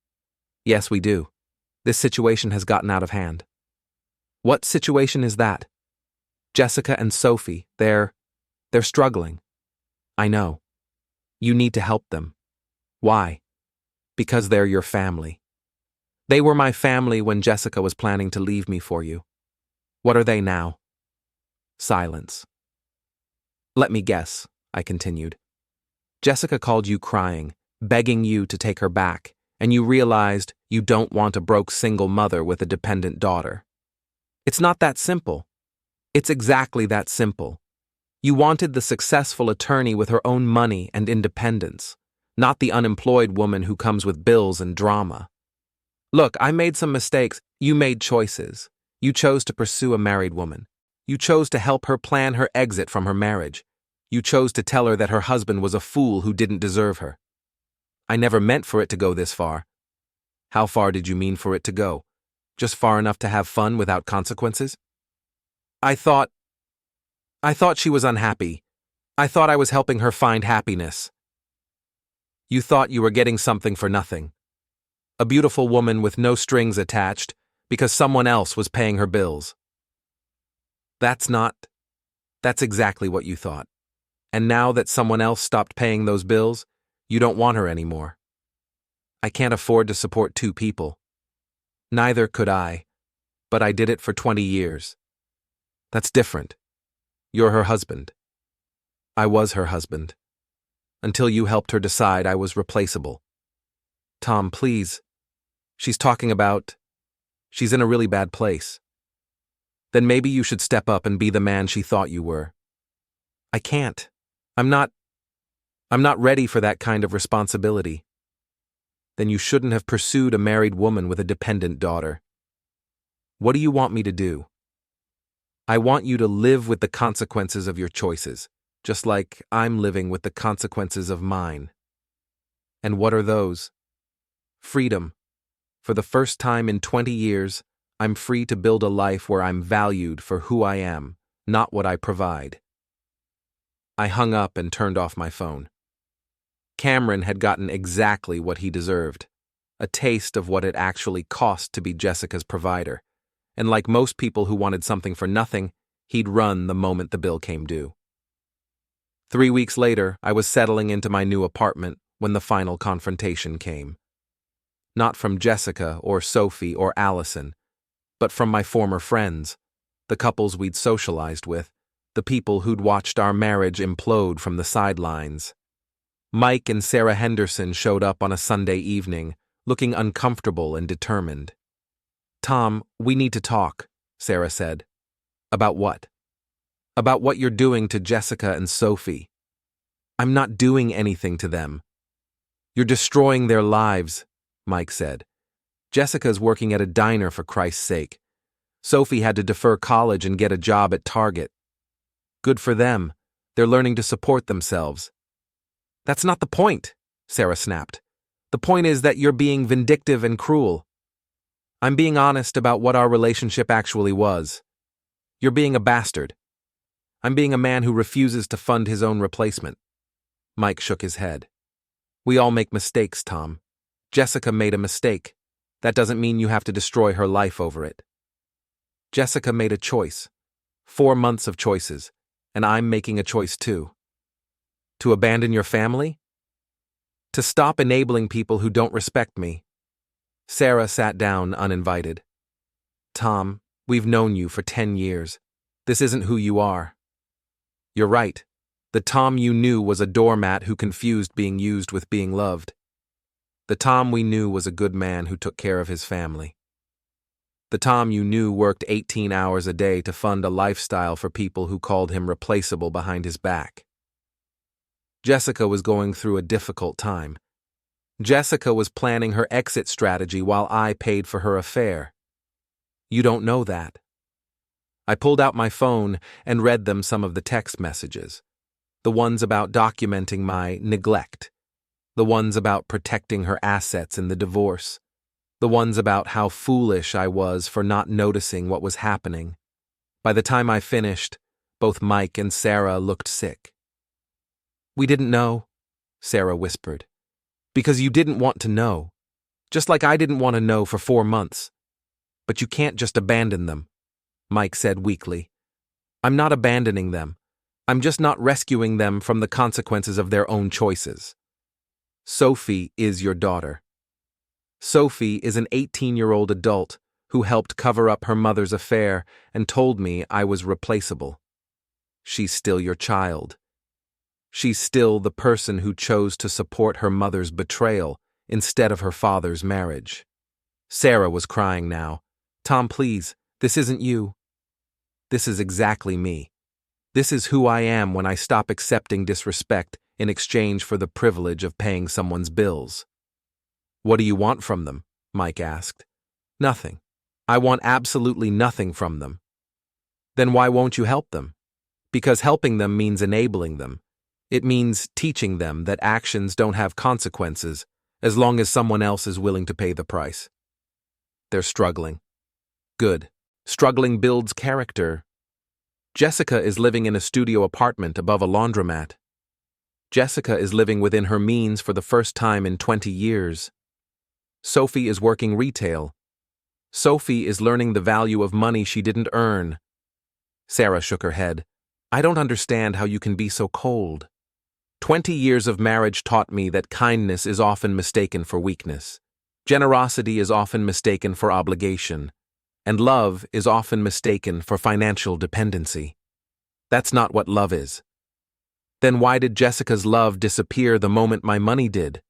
Yes, we do. This situation has gotten out of hand. What situation is that? Jessica and Sophie, they're struggling. I know. You need to help them. Why? Because they're your family. They were my family when Jessica was planning to leave me for you. What are they now? Silence. Let me guess, I continued. Jessica called you crying, begging you to take her back, and you realized you don't want a broke single mother with a dependent daughter. It's not that simple. It's exactly that simple. You wanted the successful attorney with her own money and independence, not the unemployed woman who comes with bills and drama. Look, I made some mistakes. You made choices. You chose to pursue a married woman. You chose to help her plan her exit from her marriage. You chose to tell her that her husband was a fool who didn't deserve her. I never meant for it to go this far. How far did you mean for it to go? Just far enough to have fun without consequences? I thought she was unhappy. I thought I was helping her find happiness. You thought you were getting something for nothing. A beautiful woman with no strings attached because someone else was paying her bills. That's exactly what you thought. And now that someone else stopped paying those bills, you don't want her anymore. I can't afford to support 2 people. Neither could I, but I did it for 20 years. That's different. You're her husband. I was her husband. Until you helped her decide I was replaceable. Tom, please. She's talking about. She's in a really bad place. Then maybe you should step up and be the man she thought you were. I can't. I'm not ready for that kind of responsibility. Then you shouldn't have pursued a married woman with a dependent daughter. What do you want me to do? I want you to live with the consequences of your choices, just like I'm living with the consequences of mine. And what are those? Freedom. For the first time in 20 years, I'm free to build a life where I'm valued for who I am, not what I provide. I hung up and turned off my phone. Cameron had gotten exactly what he deserved, a taste of what it actually cost to be Jessica's provider, and like most people who wanted something for nothing, he'd run the moment the bill came due. 3 weeks later, I was settling into my new apartment when the final confrontation came. Not from Jessica or Sophie or Allison, but from my former friends, the couples we'd socialized with, the people who'd watched our marriage implode from the sidelines. Mike and Sarah Henderson showed up on a Sunday evening, looking uncomfortable and determined. Tom, we need to talk, Sarah said. About what? About what you're doing to Jessica and Sophie. I'm not doing anything to them. You're destroying their lives, Mike said. Jessica's working at a diner for Christ's sake. Sophie had to defer college and get a job at Target. Good for them. They're learning to support themselves. That's not the point, Sarah snapped. The point is that you're being vindictive and cruel. I'm being honest about what our relationship actually was. You're being a bastard. I'm being a man who refuses to fund his own replacement. Mike shook his head. We all make mistakes, Tom. Jessica made a mistake. That doesn't mean you have to destroy her life over it. Jessica made a choice. 4 months of choices, and I'm making a choice too. To abandon your family? To stop enabling people who don't respect me. Sarah sat down uninvited. Tom, we've known you for 10 years. This isn't who you are. You're right. The Tom you knew was a doormat who confused being used with being loved. The Tom we knew was a good man who took care of his family. The Tom you knew worked 18 hours a day to fund a lifestyle for people who called him replaceable behind his back. Jessica was going through a difficult time. Jessica was planning her exit strategy while I paid for her affair. You don't know that. I pulled out my phone and read them some of the text messages. The ones about documenting my neglect. The ones about protecting her assets in the divorce. The ones about how foolish I was for not noticing what was happening. By the time I finished, both Mike and Sarah looked sick. We didn't know, Sarah whispered. Because you didn't want to know. Just like I didn't want to know for 4 months. But you can't just abandon them, Mike said weakly. I'm not abandoning them. I'm just not rescuing them from the consequences of their own choices. Sophie is your daughter. Sophie is an 18-year-old adult who helped cover up her mother's affair and told me I was replaceable. She's still your child. She's still the person who chose to support her mother's betrayal instead of her father's marriage. Sarah was crying now. Tom, please, this isn't you. This is exactly me. This is who I am when I stop accepting disrespect in exchange for the privilege of paying someone's bills. What do you want from them? Mike asked. Nothing. I want absolutely nothing from them. Then why won't you help them? Because helping them means enabling them. It means teaching them that actions don't have consequences as long as someone else is willing to pay the price. They're struggling. Good. Struggling builds character. Jessica is living in a studio apartment above a laundromat. Jessica is living within her means for the first time in 20 years. Sophie is working retail. Sophie is learning the value of money she didn't earn. Sarah shook her head. I don't understand how you can be so cold. 20 years of marriage taught me that kindness is often mistaken for weakness. Generosity is often mistaken for obligation. And love is often mistaken for financial dependency. That's not what love is. Then why did Jessica's love disappear the moment my money did?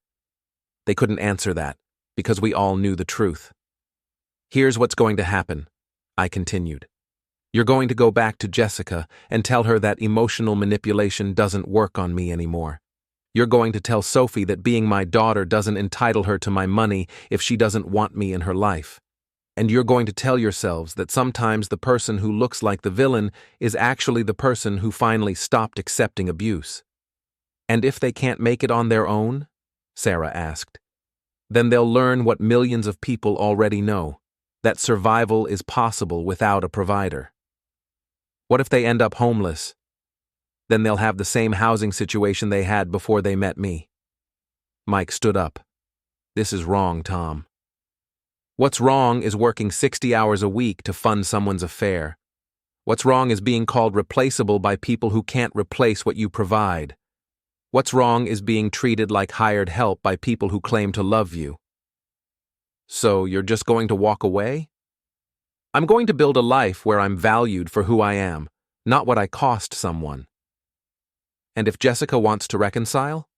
They couldn't answer that. because we all knew the truth. Here's what's going to happen, I continued. You're going to go back to Jessica and tell her that emotional manipulation doesn't work on me anymore. You're going to tell Sophie that being my daughter doesn't entitle her to my money if she doesn't want me in her life. And you're going to tell yourselves that sometimes the person who looks like the villain is actually the person who finally stopped accepting abuse. And if they can't make it on their own, Sarah asked, then they'll learn what millions of people already know, that survival is possible without a provider. What if they end up homeless? Then they'll have the same housing situation they had before they met me. Mike stood up. This is wrong, Tom. What's wrong is working 60 hours a week to fund someone's affair. What's wrong is being called replaceable by people who can't replace what you provide. What's wrong is being treated like hired help by people who claim to love you. So you're just going to walk away? I'm going to build a life where I'm valued for who I am, not what I cost someone. And if Jessica wants to reconcile?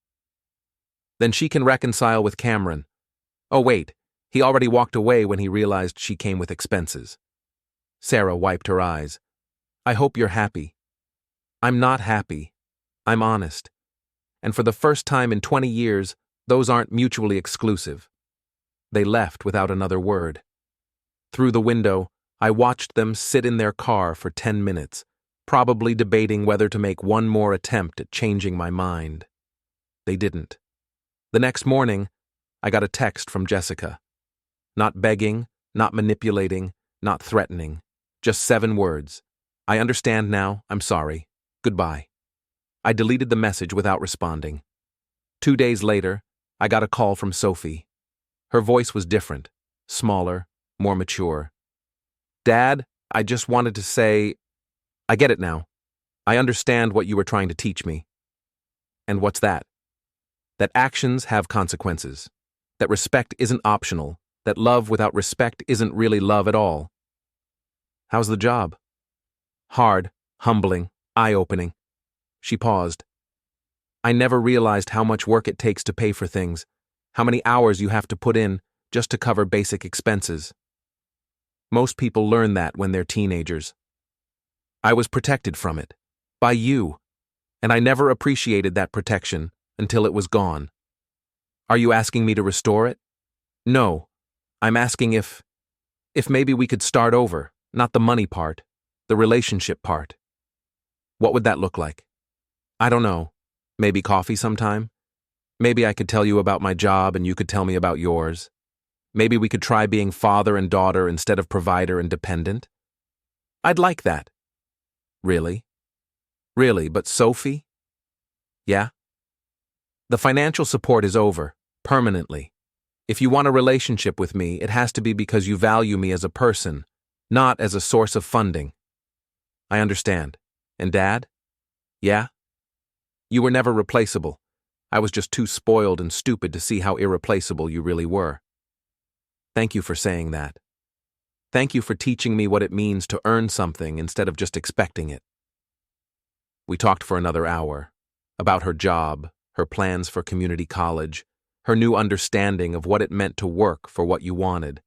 Then she can reconcile with Cameron. Oh wait, he already walked away when he realized she came with expenses. Sarah wiped her eyes. I hope you're happy. I'm not happy. I'm honest. And for the first time in 20 years, those aren't mutually exclusive. They left without another word. Through the window, I watched them sit in their car for 10 minutes, probably debating whether to make one more attempt at changing my mind. They didn't. The next morning, I got a text from Jessica. Not begging, not manipulating, not threatening. Just 7 words. I understand now, I'm sorry. Goodbye. I deleted the message without responding. 2 days later, I got a call from Sophie. Her voice was different, smaller, more mature. Dad, I just wanted to say, I get it now. I understand what you were trying to teach me. And what's that? That actions have consequences. That respect isn't optional. That love without respect isn't really love at all. How's the job? Hard, humbling, eye-opening. She paused. I never realized how much work it takes to pay for things, how many hours you have to put in just to cover basic expenses. Most people learn that when they're teenagers. I was protected from it. By you. And I never appreciated that protection until it was gone. Are you asking me to restore it? No. I'm asking if maybe we could start over, not the money part, the relationship part. What would that look like? I don't know. Maybe coffee sometime? Maybe I could tell you about my job and you could tell me about yours. Maybe we could try being father and daughter instead of provider and dependent. I'd like that. Really? Really, but Sophie? Yeah? The financial support is over, permanently. If you want a relationship with me, it has to be because you value me as a person, not as a source of funding. I understand. And Dad? Yeah? You were never replaceable. I was just too spoiled and stupid to see how irreplaceable you really were. Thank you for saying that. Thank you for teaching me what it means to earn something instead of just expecting it. We talked for another hour, about her job, her plans for community college, her new understanding of what it meant to work for what you wanted.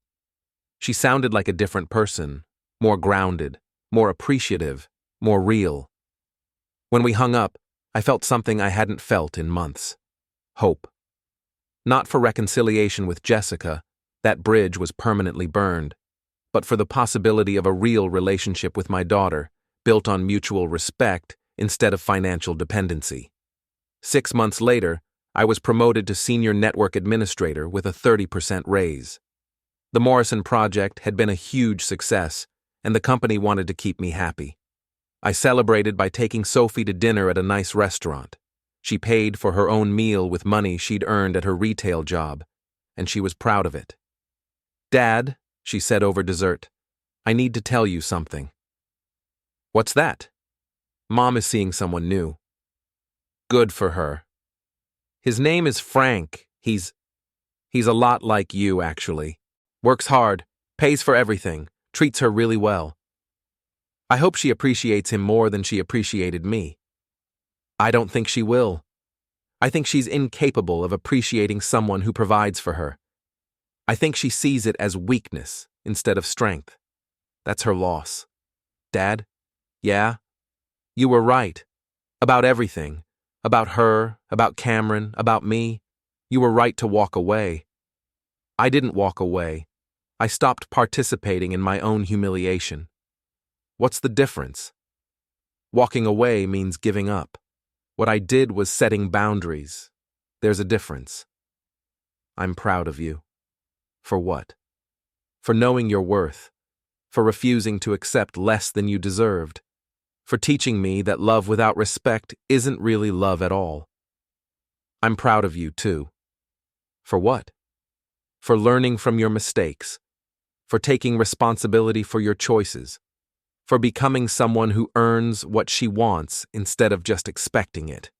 She sounded like a different person, more grounded, more appreciative, more real. When we hung up, I felt something I hadn't felt in months. Hope. Not for reconciliation with Jessica, that bridge was permanently burned, but for the possibility of a real relationship with my daughter, built on mutual respect instead of financial dependency. 6 months later, I was promoted to senior network administrator with a 30% raise. The Morrison project had been a huge success, and the company wanted to keep me happy. I celebrated by taking Sophie to dinner at a nice restaurant. She paid for her own meal with money she'd earned at her retail job, and she was proud of it. Dad, she said over dessert, I need to tell you something. What's that? Mom is seeing someone new. Good for her. His name is Frank. He's a lot like you, actually. Works hard, pays for everything, treats her really well. I hope she appreciates him more than she appreciated me. I don't think she will. I think she's incapable of appreciating someone who provides for her. I think she sees it as weakness instead of strength. That's her loss. Dad? Yeah? You were right. About everything. About her, about Cameron, about me. You were right to walk away. I didn't walk away. I stopped participating in my own humiliation. What's the difference? Walking away means giving up. What I did was setting boundaries. There's a difference. I'm proud of you. For what? For knowing your worth. For refusing to accept less than you deserved. For teaching me that love without respect isn't really love at all. I'm proud of you, too. For what? For learning from your mistakes. For taking responsibility for your choices. For becoming someone who earns what she wants instead of just expecting it.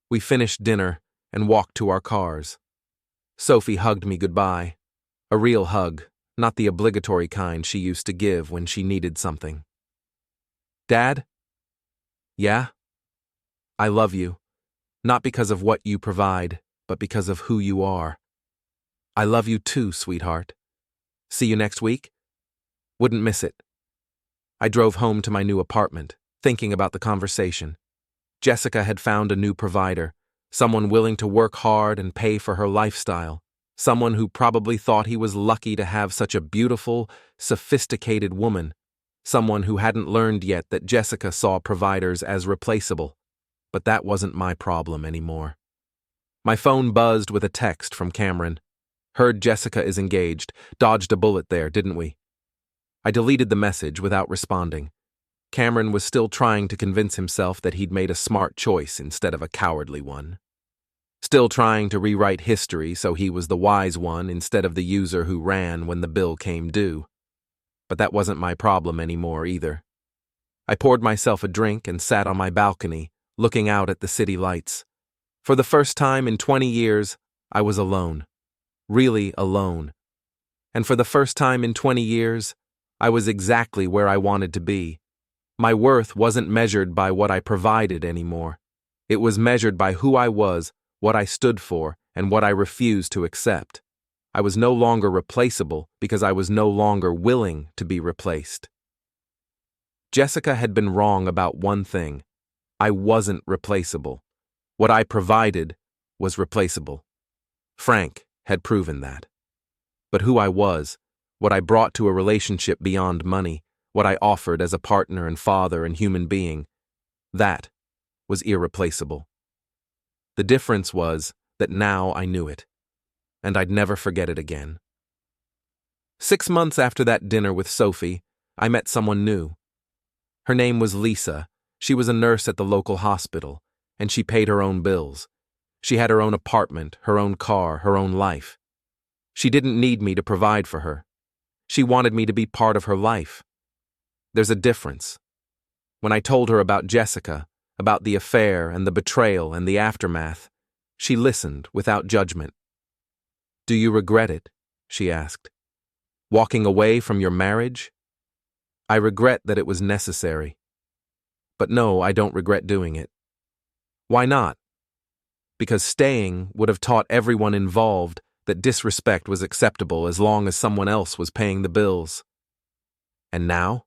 We finished dinner and walked to our cars. Sophie hugged me goodbye. A real hug, not the obligatory kind she used to give when she needed something. Dad? Yeah? I love you, not because of what you provide, but because of who you are. I love you too, sweetheart. See you next week? Wouldn't miss it. I drove home to my new apartment, thinking about the conversation. Jessica had found a new provider, someone willing to work hard and pay for her lifestyle, someone who probably thought he was lucky to have such a beautiful, sophisticated woman, someone who hadn't learned yet that Jessica saw providers as replaceable. But that wasn't my problem anymore. My phone buzzed with a text from Cameron. Heard Jessica is engaged. Dodged a bullet there, didn't we? I deleted the message without responding. Cameron was still trying to convince himself that he'd made a smart choice instead of a cowardly one. Still trying to rewrite history so he was the wise one instead of the user who ran when the bill came due. But that wasn't my problem anymore either. I poured myself a drink and sat on my balcony, looking out at the city lights. For the first time in 20 years, I was alone. Really alone. And for the first time in 20 years, I was exactly where I wanted to be. My worth wasn't measured by what I provided anymore. It was measured by who I was, what I stood for, and what I refused to accept. I was no longer replaceable because I was no longer willing to be replaced. Jessica had been wrong about one thing. I wasn't replaceable. What I provided was replaceable. Frank had proven that. But who I was, what I brought to a relationship beyond money, what I offered as a partner and father and human being, that was irreplaceable. The difference was that now I knew it, and I'd never forget it again. 6 months after that dinner with Sophie, I met someone new. Her name was Lisa. She was a nurse at the local hospital, and she paid her own bills. She had her own apartment, her own car, her own life. She didn't need me to provide for her. She wanted me to be part of her life. There's a difference. When I told her about Jessica, about the affair and the betrayal and the aftermath, she listened without judgment. "Do you regret it?" she asked. "Walking away from your marriage?" I regret that it was necessary. But no, I don't regret doing it. Why not? Because staying would have taught everyone involved that disrespect was acceptable as long as someone else was paying the bills. And now?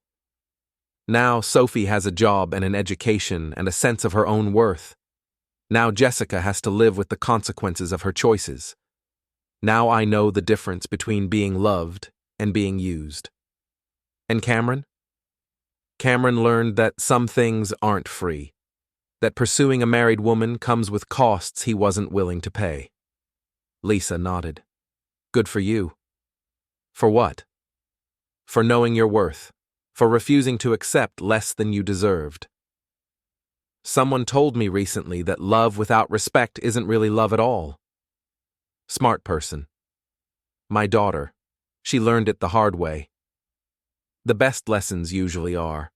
Now Sophie has a job and an education and a sense of her own worth. Now Jessica has to live with the consequences of her choices. Now I know the difference between being loved and being used. And Cameron? Cameron learned that some things aren't free, that pursuing a married woman comes with costs he wasn't willing to pay. Lisa nodded. Good for you. For what? For knowing your worth, for refusing to accept less than you deserved. Someone told me recently that love without respect isn't really love at all. Smart person. My daughter. She learned it the hard way. The best lessons usually are.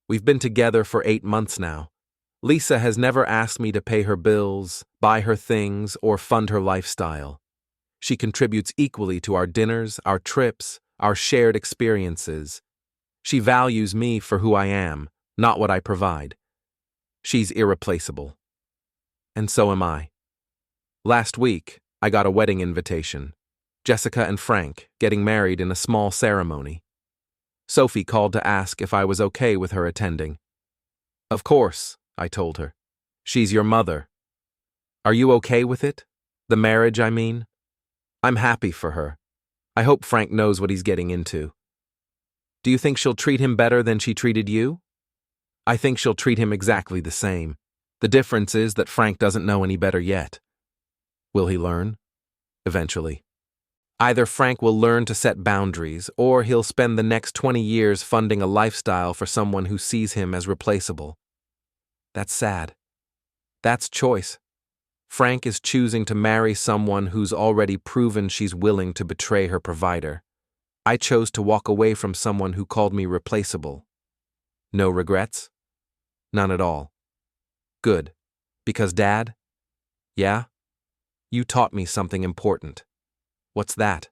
We've been together for 8 months now. Lisa has never asked me to pay her bills, buy her things, or fund her lifestyle. She contributes equally to our dinners, our trips, our shared experiences. She values me for who I am, not what I provide. She's irreplaceable. And so am I. Last week, I got a wedding invitation. Jessica and Frank getting married in a small ceremony. Sophie called to ask if I was okay with her attending. Of course, I told her. She's your mother. Are you okay with it? The marriage, I mean? I'm happy for her. I hope Frank knows what he's getting into. Do you think she'll treat him better than she treated you? I think she'll treat him exactly the same. The difference is that Frank doesn't know any better yet. Will he learn? Eventually. Either Frank will learn to set boundaries, or he'll spend the next 20 years funding a lifestyle for someone who sees him as replaceable. That's sad. That's choice. Frank is choosing to marry someone who's already proven she's willing to betray her provider. I chose to walk away from someone who called me replaceable. No regrets? None at all. Good. Because Dad? Yeah? You taught me something important. What's that?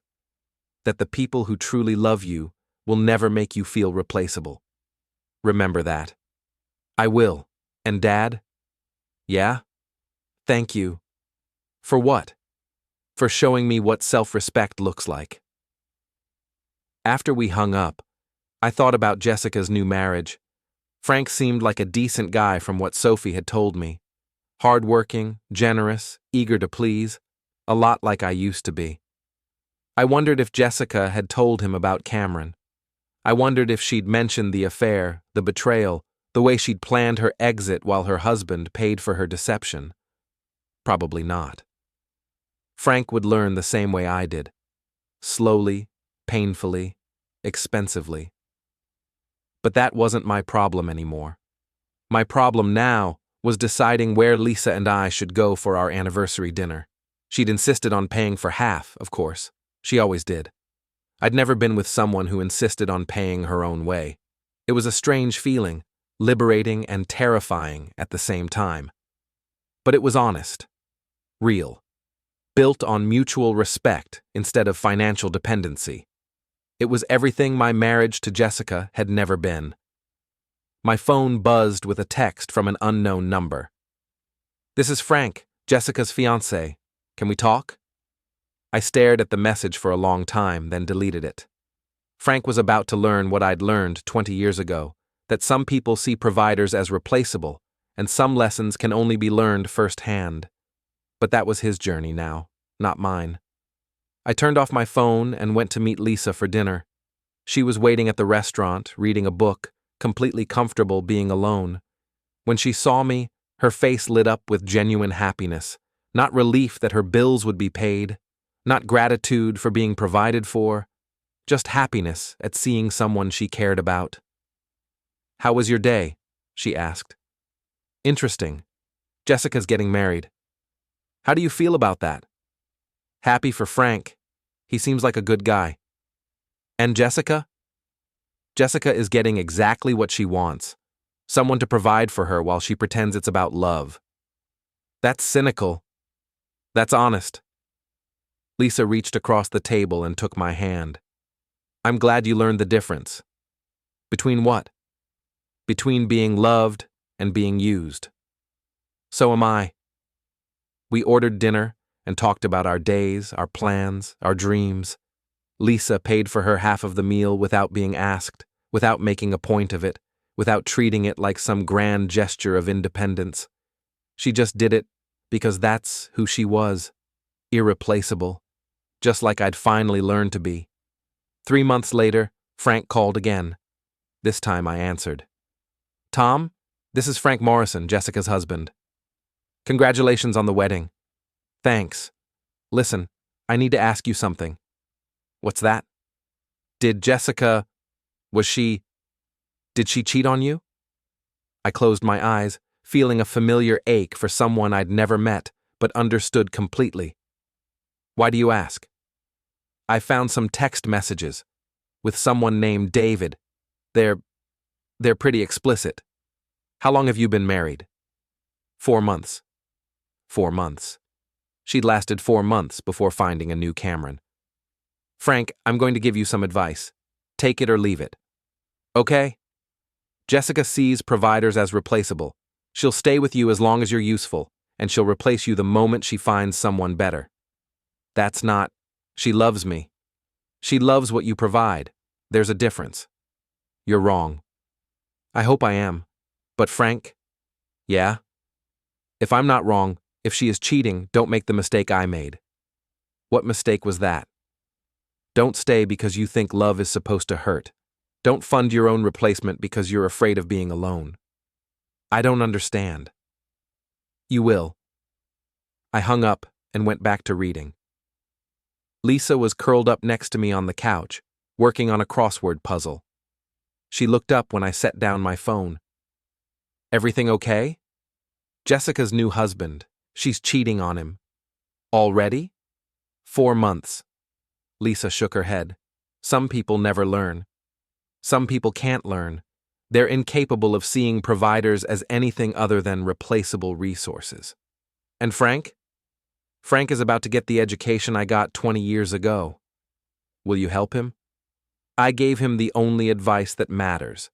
That the people who truly love you will never make you feel replaceable. Remember that. I will. And Dad? Yeah? Thank you. For what? For showing me what self-respect looks like. After we hung up, I thought about Jessica's new marriage. Frank seemed like a decent guy from what Sophie had told me. Hardworking, generous, eager to please, a lot like I used to be. I wondered if Jessica had told him about Cameron. I wondered if she'd mentioned the affair, the betrayal, the way she'd planned her exit while her husband paid for her deception. Probably not. Frank would learn the same way I did. Slowly, painfully, expensively. But that wasn't my problem anymore. My problem now was deciding where Lisa and I should go for our anniversary dinner. She'd insisted on paying for half, of course. She always did. I'd never been with someone who insisted on paying her own way. It was a strange feeling, liberating and terrifying at the same time. But it was honest, real, built on mutual respect instead of financial dependency. It was everything my marriage to Jessica had never been. My phone buzzed with a text from an unknown number. This is Frank, Jessica's fiancé. Can we talk? I stared at the message for a long time, then deleted it. Frank was about to learn what I'd learned 20 years ago, that some people see providers as replaceable, and some lessons can only be learned firsthand. But that was his journey now, not mine. I turned off my phone and went to meet Lisa for dinner. She was waiting at the restaurant, reading a book, completely comfortable being alone. When she saw me, her face lit up with genuine happiness, not relief that her bills would be paid, not gratitude for being provided for, just happiness at seeing someone she cared about. How was your day? She asked. Interesting. Jessica's getting married. How do you feel about that? Happy for Frank. He seems like a good guy. And Jessica? Jessica is getting exactly what she wants. Someone to provide for her while she pretends it's about love. That's cynical. That's honest. Lisa reached across the table and took my hand. I'm glad you learned the difference. Between what? Between being loved and being used. So am I. We ordered dinner and talked about our days, our plans, our dreams. Lisa paid for her half of the meal without being asked, without making a point of it, without treating it like some grand gesture of independence. She just did it because that's who she was, irreplaceable, just like I'd finally learned to be. 3 months later, Frank called again. This time I answered. Tom, this is Frank Morrison, Jessica's husband. Congratulations on the wedding. Thanks. Listen, I need to ask you something. What's that? Did she cheat on you? I closed my eyes, feeling a familiar ache for someone I'd never met, but understood completely. Why do you ask? I found some text messages with someone named David. They're pretty explicit. How long have you been married? 4 months. 4 months. She'd lasted 4 months before finding a new Cameron. Frank, I'm going to give you some advice. Take it or leave it. Okay? Jessica sees providers as replaceable. She'll stay with you as long as you're useful, and she'll replace you the moment she finds someone better. That's not She loves me. She loves what you provide. There's a difference. You're wrong. I hope I am. But Frank? Yeah? If I'm not wrong, if she is cheating, don't make the mistake I made. What mistake was that? Don't stay because you think love is supposed to hurt. Don't fund your own replacement because you're afraid of being alone. I don't understand. You will. I hung up and went back to reading. Lisa was curled up next to me on the couch, working on a crossword puzzle. She looked up when I set down my phone. Everything okay? Jessica's new husband. She's cheating on him. Already? 4 months. Lisa shook her head. Some people never learn. Some people can't learn. They're incapable of seeing providers as anything other than replaceable resources. And Frank? Frank is about to get the education I got 20 years ago. Will you help him? I gave him the only advice that matters.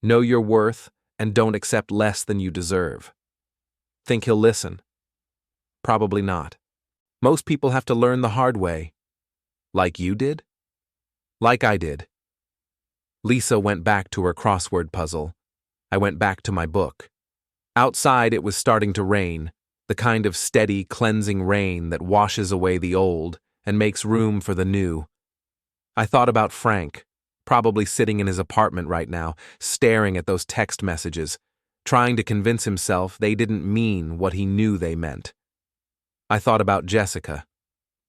Know your worth and don't accept less than you deserve. Think he'll listen? Probably not. Most people have to learn the hard way. Like you did? Like I did. Lisa went back to her crossword puzzle. I went back to my book. Outside it was starting to rain, the kind of steady, cleansing rain that washes away the old and makes room for the new. I thought about Frank, probably sitting in his apartment right now, staring at those text messages, trying to convince himself they didn't mean what he knew they meant. I thought about Jessica,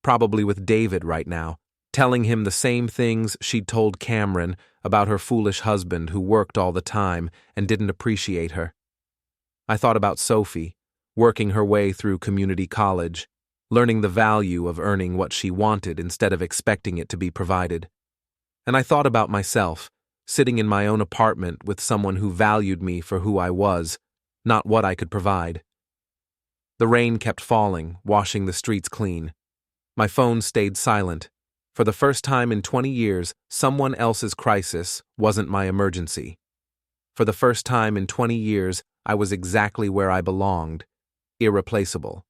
probably with David right now, telling him the same things she'd told Cameron about her foolish husband who worked all the time and didn't appreciate her. I thought about Sophie, working her way through community college, learning the value of earning what she wanted instead of expecting it to be provided. And I thought about myself, sitting in my own apartment with someone who valued me for who I was, not what I could provide. The rain kept falling, washing the streets clean. My phone stayed silent. For the first time in 20 years, someone else's crisis wasn't my emergency. For the first time in 20 years, I was exactly where I belonged, irreplaceable.